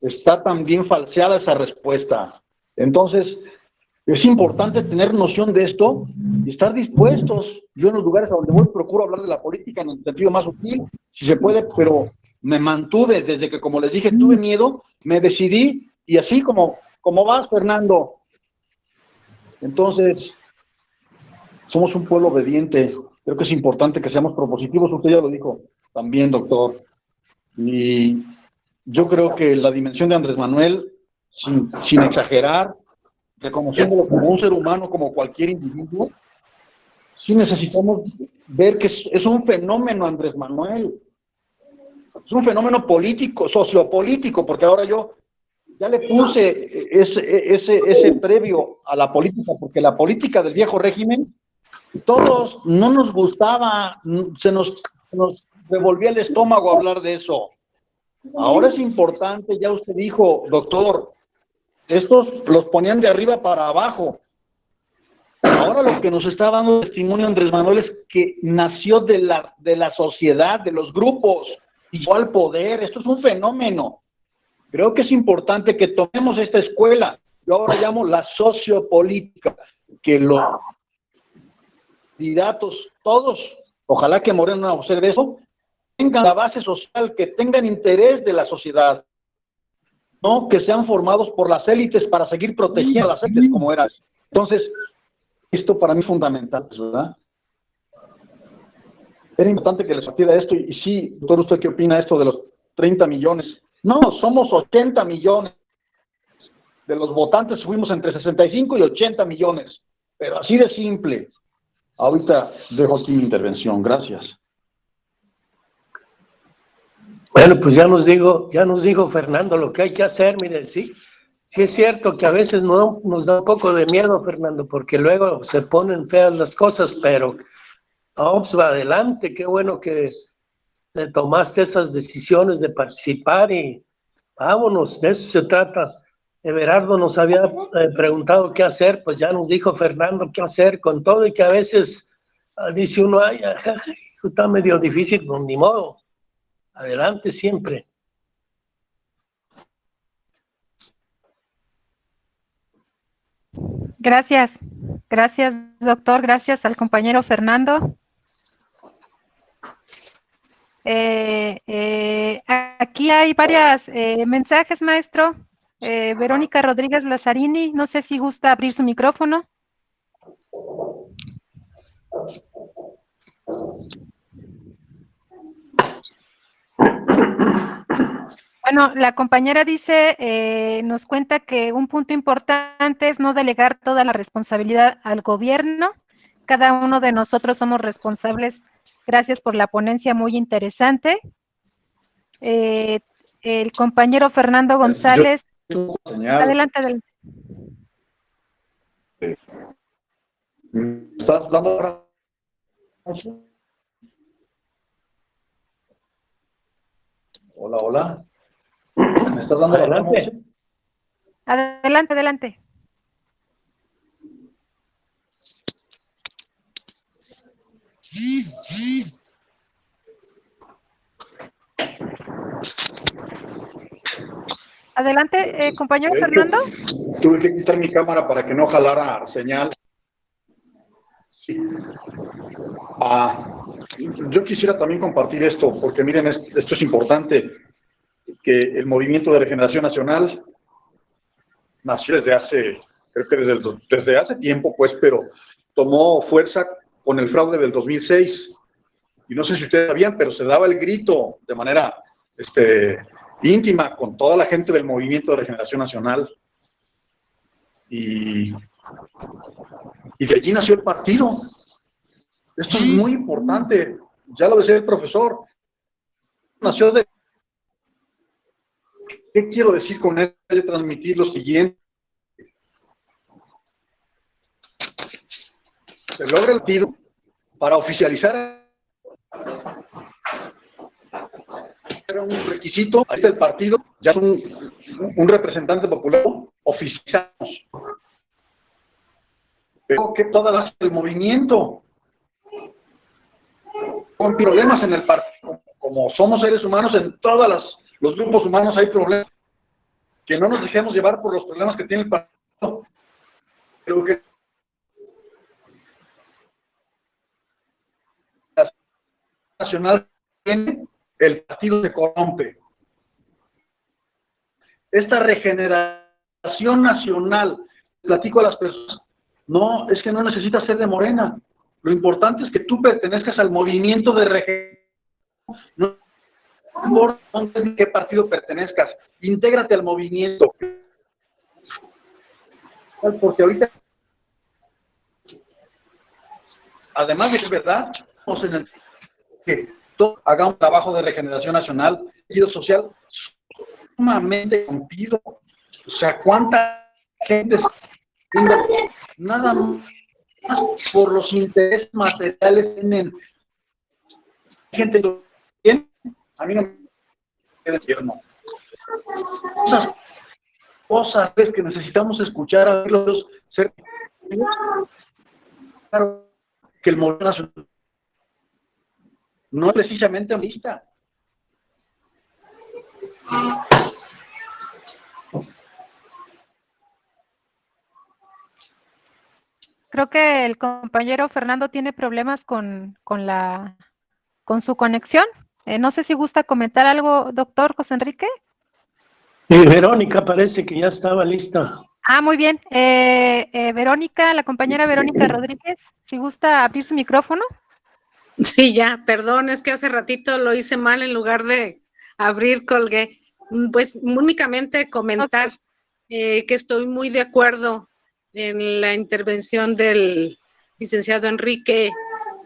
Está también falseada esa respuesta. Entonces, es importante tener noción de esto y estar dispuestos. Yo en los lugares a donde voy procuro hablar de la política en el sentido más sutil, si se puede, pero me mantuve desde que, como les dije, tuve miedo, me decidí, y así como vas, Fernando. Entonces, somos un pueblo obediente. Creo que es importante que seamos propositivos. Usted ya lo dijo también, doctor. Y yo creo que la dimensión de Andrés Manuel, sin exagerar, reconociéndolo como un ser humano, como cualquier individuo, sí necesitamos ver que es un fenómeno Andrés Manuel. Es un fenómeno político, sociopolítico, porque ahora yo ya le puse ese previo a la política, porque la política del viejo régimen, todos no nos gustaba, se nos revolvía el estómago hablar de eso. Ahora es importante, ya usted dijo, doctor, estos los ponían de arriba para abajo. Ahora lo que nos está dando testimonio Andrés Manuel es que nació de la sociedad, de los grupos, y llegó al poder. Esto es un fenómeno. Creo que es importante que tomemos esta escuela, yo ahora llamo la sociopolítica, que los candidatos, todos, ojalá que Morena observe eso, tengan la base social, que tengan interés de la sociedad, no que sean formados por las élites para seguir protegiendo a las élites como eran. Entonces, esto para mí es fundamental, ¿verdad? Era importante que les partiera esto, y sí, doctor, ¿usted qué opina de esto de los 30 millones? No, somos 80 millones. De los votantes fuimos entre 65 y 80 millones, pero así de simple. Ahorita dejo aquí mi intervención, gracias. Bueno, pues ya nos dijo Fernando lo que hay que hacer. Miren, sí es cierto que a veces nos da un poco de miedo, Fernando, porque luego se ponen feas las cosas, pero vamos adelante. Qué bueno que tomaste esas decisiones de participar y vámonos, de eso se trata. Everardo nos había preguntado qué hacer, pues ya nos dijo Fernando qué hacer con todo, y que a veces dice uno, ay, está medio difícil, pues ni modo. Adelante siempre. Gracias, doctor, gracias al compañero Fernando. Aquí hay varios mensajes, maestro. Verónica Rodríguez Lazzarini, no sé si gusta abrir su micrófono. Bueno, la compañera dice, nos cuenta que un punto importante es no delegar toda la responsabilidad al gobierno. Cada uno de nosotros somos responsables. Gracias por la ponencia, muy interesante. El compañero Fernando González. Adelante. ¿Me estás dando ahora? Hola. ¿Me estás dando adelante? Adelante. Adelante, compañero Fernando. Tuve que quitar mi cámara para que no jalara señal. Sí. Yo quisiera también compartir esto, porque miren, esto es importante, que el Movimiento de Regeneración Nacional nació desde hace tiempo, pues, pero tomó fuerza con el fraude del 2006. Y no sé si ustedes sabían, pero se daba el grito de manera íntima con toda la gente del Movimiento de Regeneración Nacional. Y de allí nació el partido. Esto es muy importante, ya lo decía el profesor. Nació de... ¿Qué quiero decir con esto? De transmitir lo siguiente. Se logra el partido para oficializar. Era un requisito. Ahí está el partido, ya es un representante popular. Oficializamos. Pero que todas el movimiento. Con problemas en el partido, como somos seres humanos, en todos los grupos humanos hay problemas. Que no nos dejemos llevar por los problemas que tiene el partido. Pero que la nacional tiene, el partido se corrompe. Esta regeneración nacional, platico a las personas, no, es que no necesitas ser de Morena. Lo importante es que tú pertenezcas al movimiento de regeneración. No importa qué partido pertenezcas, intégrate al movimiento. Porque ahorita, además de que es verdad, estamos en el que todos hagamos un trabajo de regeneración nacional, tejido social sumamente rompido. O sea, cuánta gente nada más por los intereses materiales tienen gente bien, a mí no me queda tierno. Esas cosas que necesitamos escuchar a los ser claro que el movimiento nacional no es precisamente lista. Creo que el compañero Fernando tiene problemas con su conexión. No sé si gusta comentar algo, doctor José Enrique. Verónica parece que ya estaba lista. Ah, muy bien. Verónica, la compañera Verónica Rodríguez, si gusta abrir su micrófono. Sí, ya, perdón, es que hace ratito lo hice mal, en lugar de abrir, colgué. Pues únicamente comentar que estoy muy de acuerdo en la intervención del licenciado Enrique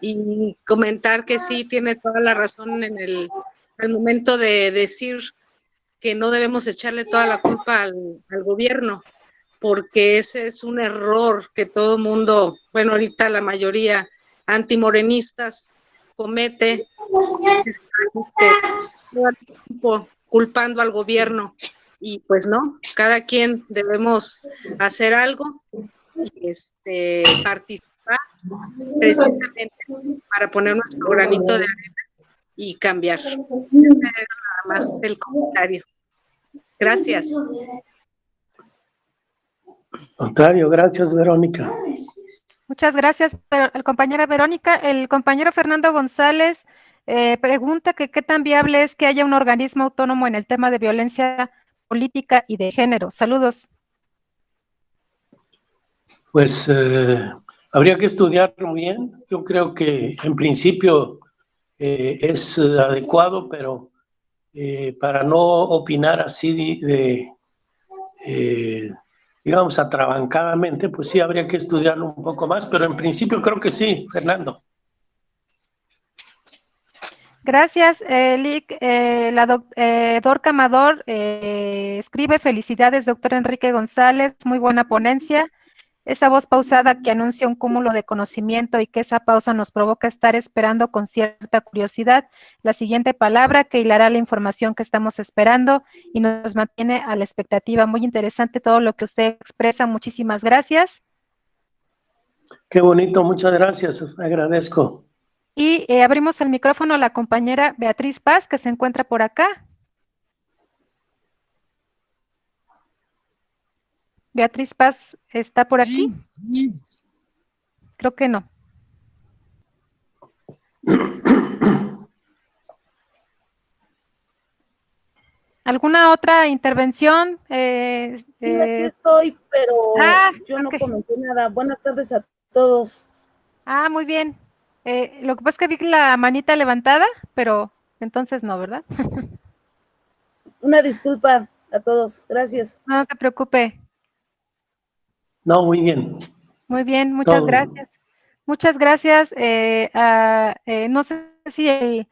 y comentar que sí tiene toda la razón al momento de decir que no debemos echarle toda la culpa al gobierno, porque ese es un error que todo mundo, bueno, ahorita la mayoría antimorenistas comete, todo el tiempo culpando al gobierno, y pues no, cada quien debemos hacer algo y participar precisamente para poner nuestro granito de arena y cambiar. Ese era nada más el comentario. Gracias. Contrario, gracias, Verónica. Muchas gracias, compañera Verónica. El compañero Fernando González pregunta que qué tan viable es que haya un organismo autónomo en el tema de violencia política y de género. Saludos. Pues habría que estudiarlo bien. Yo creo que en principio es adecuado, pero para no opinar así digamos, atrabancadamente, pues sí habría que estudiarlo un poco más, pero en principio creo que sí, Fernando. Gracias, Lic. Dorca Amador escribe: felicidades, doctor Enrique González, muy buena ponencia. Esa voz pausada que anuncia un cúmulo de conocimiento y que esa pausa nos provoca estar esperando con cierta curiosidad la siguiente palabra que hilará la información que estamos esperando y nos mantiene a la expectativa. Muy interesante todo lo que usted expresa. Muchísimas gracias. Qué bonito, muchas gracias, agradezco. Y abrimos el micrófono a la compañera Beatriz Paz, que se encuentra por acá. Beatriz Paz, ¿está por aquí? Creo que no. ¿Alguna otra intervención? Sí, aquí estoy, pero yo no comenté nada. Buenas tardes a todos. Ah, muy bien. Lo que pasa es que vi la manita levantada, pero entonces no, ¿verdad? Una disculpa a todos. Gracias. No se preocupe. No, muy bien. Muy bien, muchas gracias. Muchas gracias. No sé si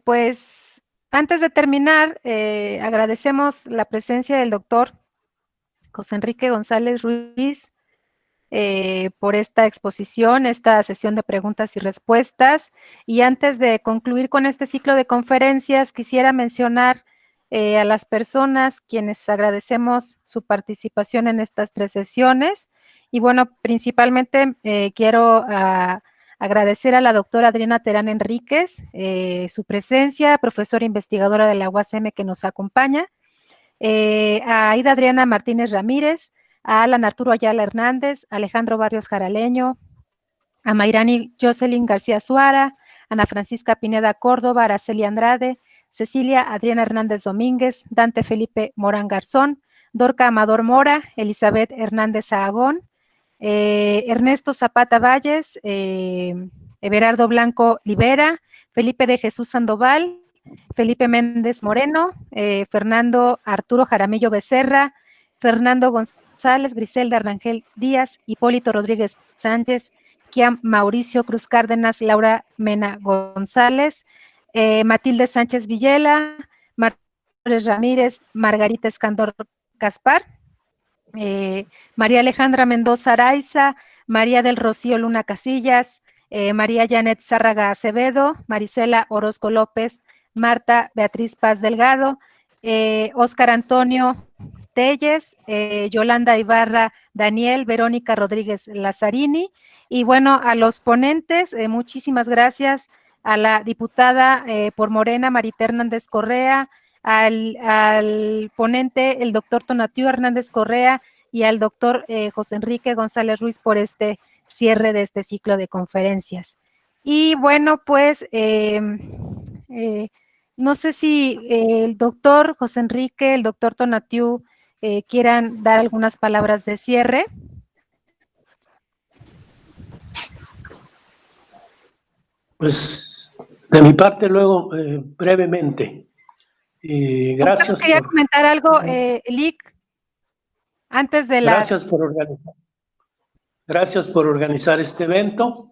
pues antes de terminar, agradecemos la presencia del doctor José Enrique González Ruiz por esta exposición, esta sesión de preguntas y respuestas. Y antes de concluir con este ciclo de conferencias, quisiera mencionar a las personas quienes agradecemos su participación en estas 3 sesiones. Y bueno, principalmente quiero agradecer a la doctora Adriana Terán Enríquez, su presencia, profesora investigadora de la UASM que nos acompaña, a Aida Adriana Martínez Ramírez, a Alan Arturo Ayala Hernández, Alejandro Barrios Jaraleño, a Mayrani Jocelyn García Suara, Ana Francisca Pineda Córdoba, Araceli Andrade, Cecilia Adriana Hernández Domínguez, Dante Felipe Morán Garzón, Dorca Amador Mora, Elizabeth Hernández Sahagón, Ernesto Zapata Valles, Everardo Blanco Libera, Felipe de Jesús Sandoval, Felipe Méndez Moreno, Fernando Arturo Jaramillo Becerra, Fernando González, Griselda Rangel Díaz, Hipólito Rodríguez Sánchez, Kiam Mauricio Cruz Cárdenas, Laura Mena González, Matilde Sánchez Villela, Martínez Ramírez, Margarita Escandor Gaspar, María Alejandra Mendoza Araiza, María del Rocío Luna Casillas, María Janet Zárraga Acevedo, Marisela Orozco López, Marta Beatriz Paz Delgado, Óscar Antonio Telles, Yolanda Ibarra Daniel, Verónica Rodríguez Lazzarini, y bueno, a los ponentes, muchísimas gracias a la diputada por Morena, Marita Hernández Correa, al ponente, el doctor Tonatiuh Hernández Correa, y al doctor José Enrique González Ruiz por este cierre de este ciclo de conferencias. Y bueno, pues no sé si el doctor José Enrique, el doctor Tonatiuh quieran dar algunas palabras de cierre. Pues de mi parte luego, brevemente. Gracias. Quería comentar algo, Lic, antes de Gracias por organizar este evento.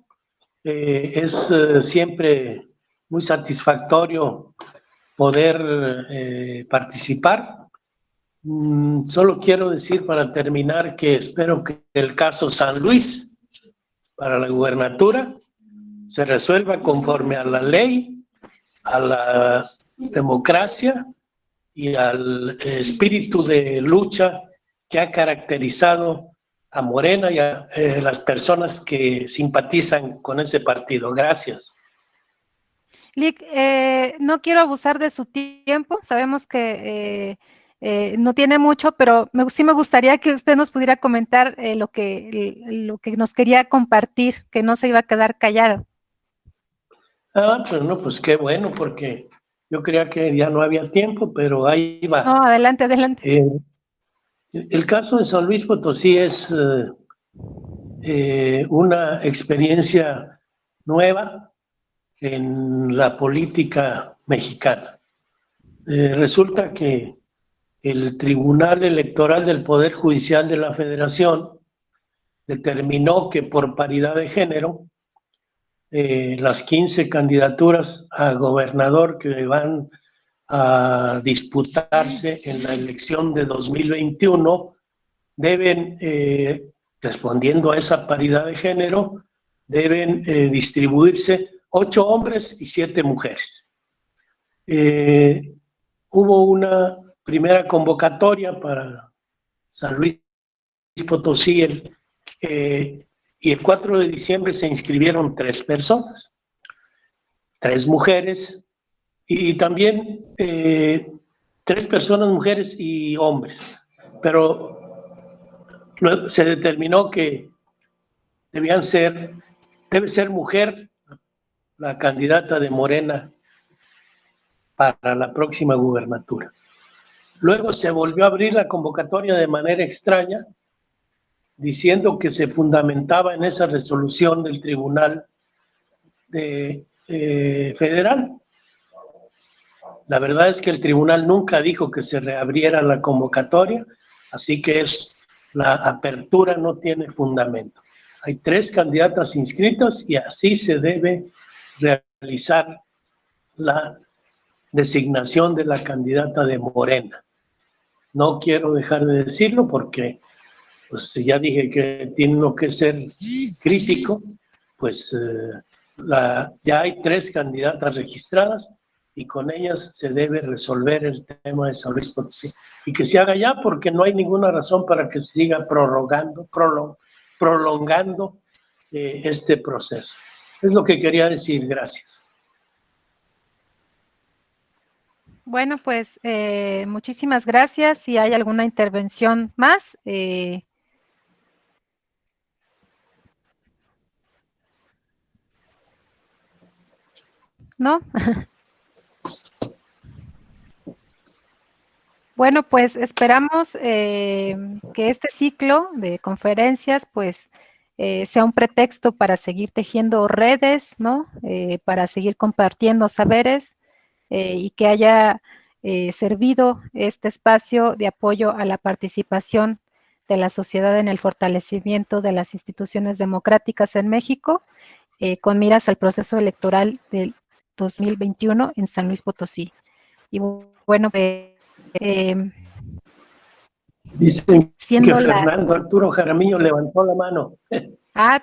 Es siempre muy satisfactorio poder participar. Solo quiero decir para terminar que espero que el caso San Luis para la gubernatura se resuelva conforme a la ley, a la democracia y al espíritu de lucha que ha caracterizado a Morena y a las personas que simpatizan con ese partido. Gracias. Lic, no quiero abusar de su tiempo, sabemos que no tiene mucho, pero sí me gustaría que usted nos pudiera comentar lo que nos quería compartir, que no se iba a quedar callado. Pues no, pues qué bueno, porque yo creía que ya no había tiempo, pero ahí va. No, adelante, adelante. El caso de San Luis Potosí es una experiencia nueva en la política mexicana. Resulta que el Tribunal Electoral del Poder Judicial de la Federación determinó que por paridad de género, las 15 candidaturas a gobernador que van a disputarse en la elección de 2021 deben, respondiendo a esa paridad de género, deben distribuirse 8 hombres y 7 mujeres. Hubo una primera convocatoria para San Luis Potosí y el 4 de diciembre se inscribieron 3 personas, 3 mujeres y también 3 personas, mujeres y hombres, pero se determinó que debe ser mujer la candidata de Morena para la próxima gubernatura. Luego se volvió a abrir la convocatoria de manera extraña, diciendo que se fundamentaba en esa resolución del Tribunal Federal. La verdad es que el tribunal nunca dijo que se reabriera la convocatoria, así que la apertura no tiene fundamento. Hay 3 candidatas inscritas y así se debe realizar la designación de la candidata de Morena. No quiero dejar de decirlo porque pues ya dije que tiene que ser crítico, pues ya hay 3 candidatas registradas y con ellas se debe resolver el tema de San Luis Potosí. Y que se haga ya porque no hay ninguna razón para que se siga prolongando este proceso. Es lo que quería decir, gracias. Bueno, pues muchísimas gracias. Si hay alguna intervención más. ¿No? Bueno, pues esperamos que este ciclo de conferencias pues sea un pretexto para seguir tejiendo redes, ¿no? Para seguir compartiendo saberes y que haya servido este espacio de apoyo a la participación de la sociedad en el fortalecimiento de las instituciones democráticas en México, con miras al proceso electoral del 2021 en San Luis Potosí. Y bueno, dicen que Fernando Arturo Jaramillo levantó la mano.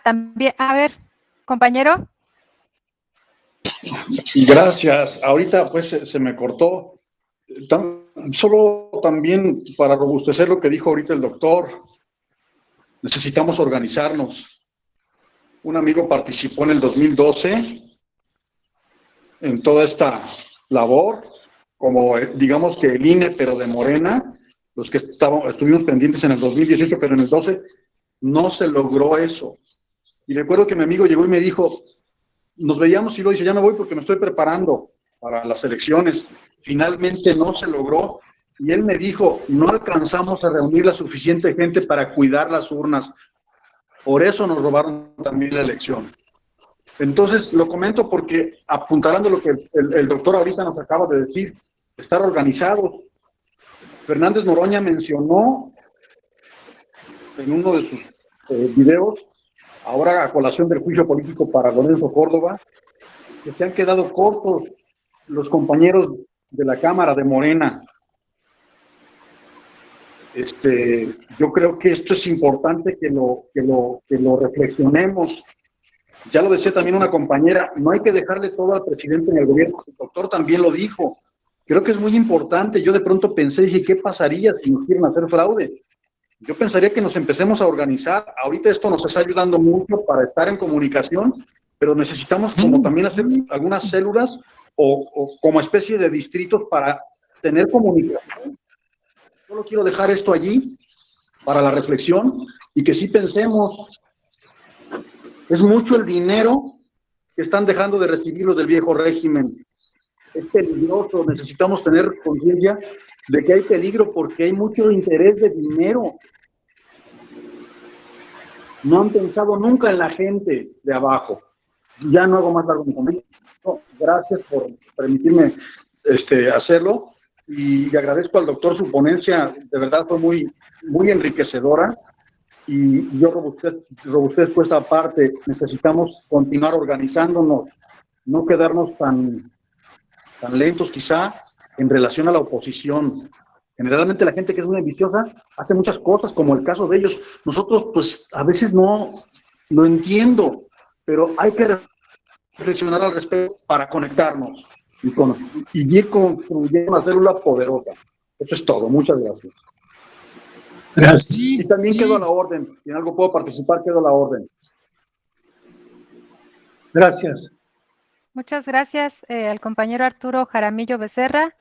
También, a ver, compañero. Gracias. Ahorita pues se me cortó. solo también para robustecer lo que dijo ahorita el doctor, necesitamos organizarnos. Un amigo participó en el 2012 en toda esta labor, como digamos que el INE, pero de Morena, los que estuvimos pendientes en el 2018, pero en el 12 no se logró eso. Y recuerdo que mi amigo llegó y me dijo, nos veíamos y lo dice, ya me voy porque me estoy preparando para las elecciones. Finalmente no se logró. Y él me dijo, no alcanzamos a reunir la suficiente gente para cuidar las urnas. Por eso nos robaron también la elección. Entonces, lo comento porque, apuntalando lo que el doctor ahorita nos acaba de decir, estar organizados. Fernández Noroña mencionó en uno de sus videos, ahora a colación del juicio político para Lorenzo Córdoba, que se han quedado cortos los compañeros de la Cámara de Morena. Yo creo que esto es importante que lo reflexionemos. Ya lo decía también una compañera, no hay que dejarle todo al presidente en el gobierno, el doctor también lo dijo. Creo que es muy importante. Yo de pronto pensé, dije, ¿qué pasaría si nos quieren hacer fraude? Yo pensaría que nos empecemos a organizar. Ahorita esto nos está ayudando mucho para estar en comunicación, pero necesitamos como también hacer algunas células o como especie de distritos para tener comunicación. Solo quiero dejar esto allí para la reflexión y que sí pensemos, es mucho el dinero que están dejando de recibir los del viejo régimen. Es peligroso, necesitamos tener conciencia de que hay peligro porque hay mucho interés de dinero. No han pensado nunca en la gente de abajo. Ya no hago más largo mi comentario. Gracias por permitirme hacerlo y le agradezco al doctor su ponencia, de verdad fue muy enriquecedora y yo robustezco esta parte. Necesitamos continuar organizándonos, no quedarnos tan lentos quizá en relación a la oposición. Generalmente la gente que es muy ambiciosa hace muchas cosas, como el caso de ellos. Nosotros, pues, a veces no lo entiendo, pero hay que reflexionar al respecto para conectarnos y ir construyendo una célula poderosa. Eso es todo. Muchas gracias. Gracias. Y también quedo a la orden. Si en algo puedo participar, quedo a la orden. Gracias. Muchas gracias al compañero Arturo Jaramillo Becerra.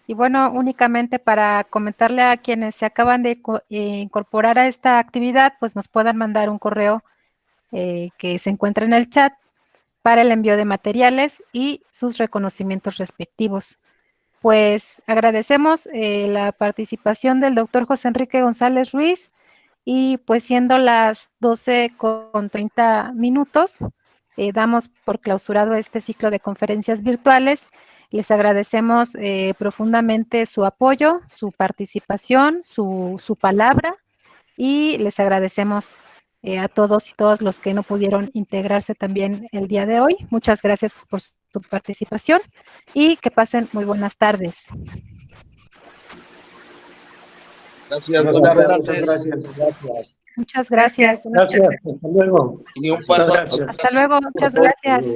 Y bueno, únicamente para comentarle a quienes se acaban de incorporar a esta actividad, pues nos puedan mandar un correo que se encuentra en el chat para el envío de materiales y sus reconocimientos respectivos. Pues agradecemos la participación del doctor José Enrique González Ruiz y pues siendo las 12:30, damos por clausurado este ciclo de conferencias virtuales. Les agradecemos profundamente su apoyo, su participación, su palabra y les agradecemos a todos y todas los que no pudieron integrarse también el día de hoy. Muchas gracias por su participación y que pasen muy buenas tardes. Gracias, buenas tardes. Gracias. Muchas gracias. Gracias. Hasta luego. Y un paso. Hasta luego. Muchas gracias.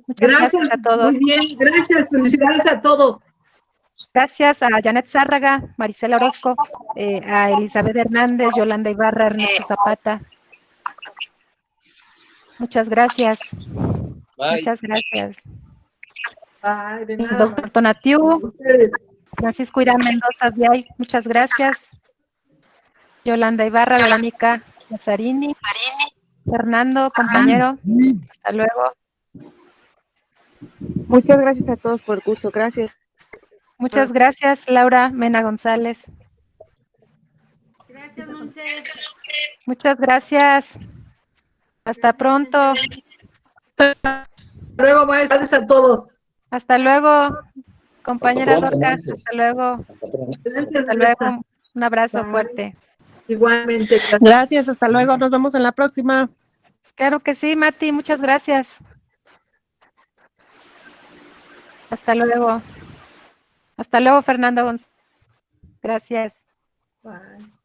Muchas gracias a todos. Muy bien, gracias. Felicidades a todos. Gracias a Janet Zárraga, Marisela Orozco, a Elizabeth Hernández, Yolanda Ibarra, Ernesto Zapata. Muchas gracias. Bye. Muchas gracias. Ay, de nada. Doctor Tonatiu, Ustedes. Francisco Irán Mendoza Viay, muchas gracias. Yolanda Ibarra, Verónica Lazzarini, Fernando, compañero, hasta luego. Muchas gracias a todos por el curso, gracias. Muchas gracias, Laura Mena González. Gracias, Monse. Muchas gracias. Hasta pronto. Luego, buenas tardes a todos. Hasta luego, compañera Hasta pronto, Dorca. Monse. Hasta luego. Gracias, Hasta luego. Un abrazo Bye. fuerte. Igualmente, gracias. Gracias, hasta luego, nos vemos en la próxima. Claro que sí, Mati, muchas gracias. Hasta luego. Hasta luego, Fernando González. Gracias. Bye.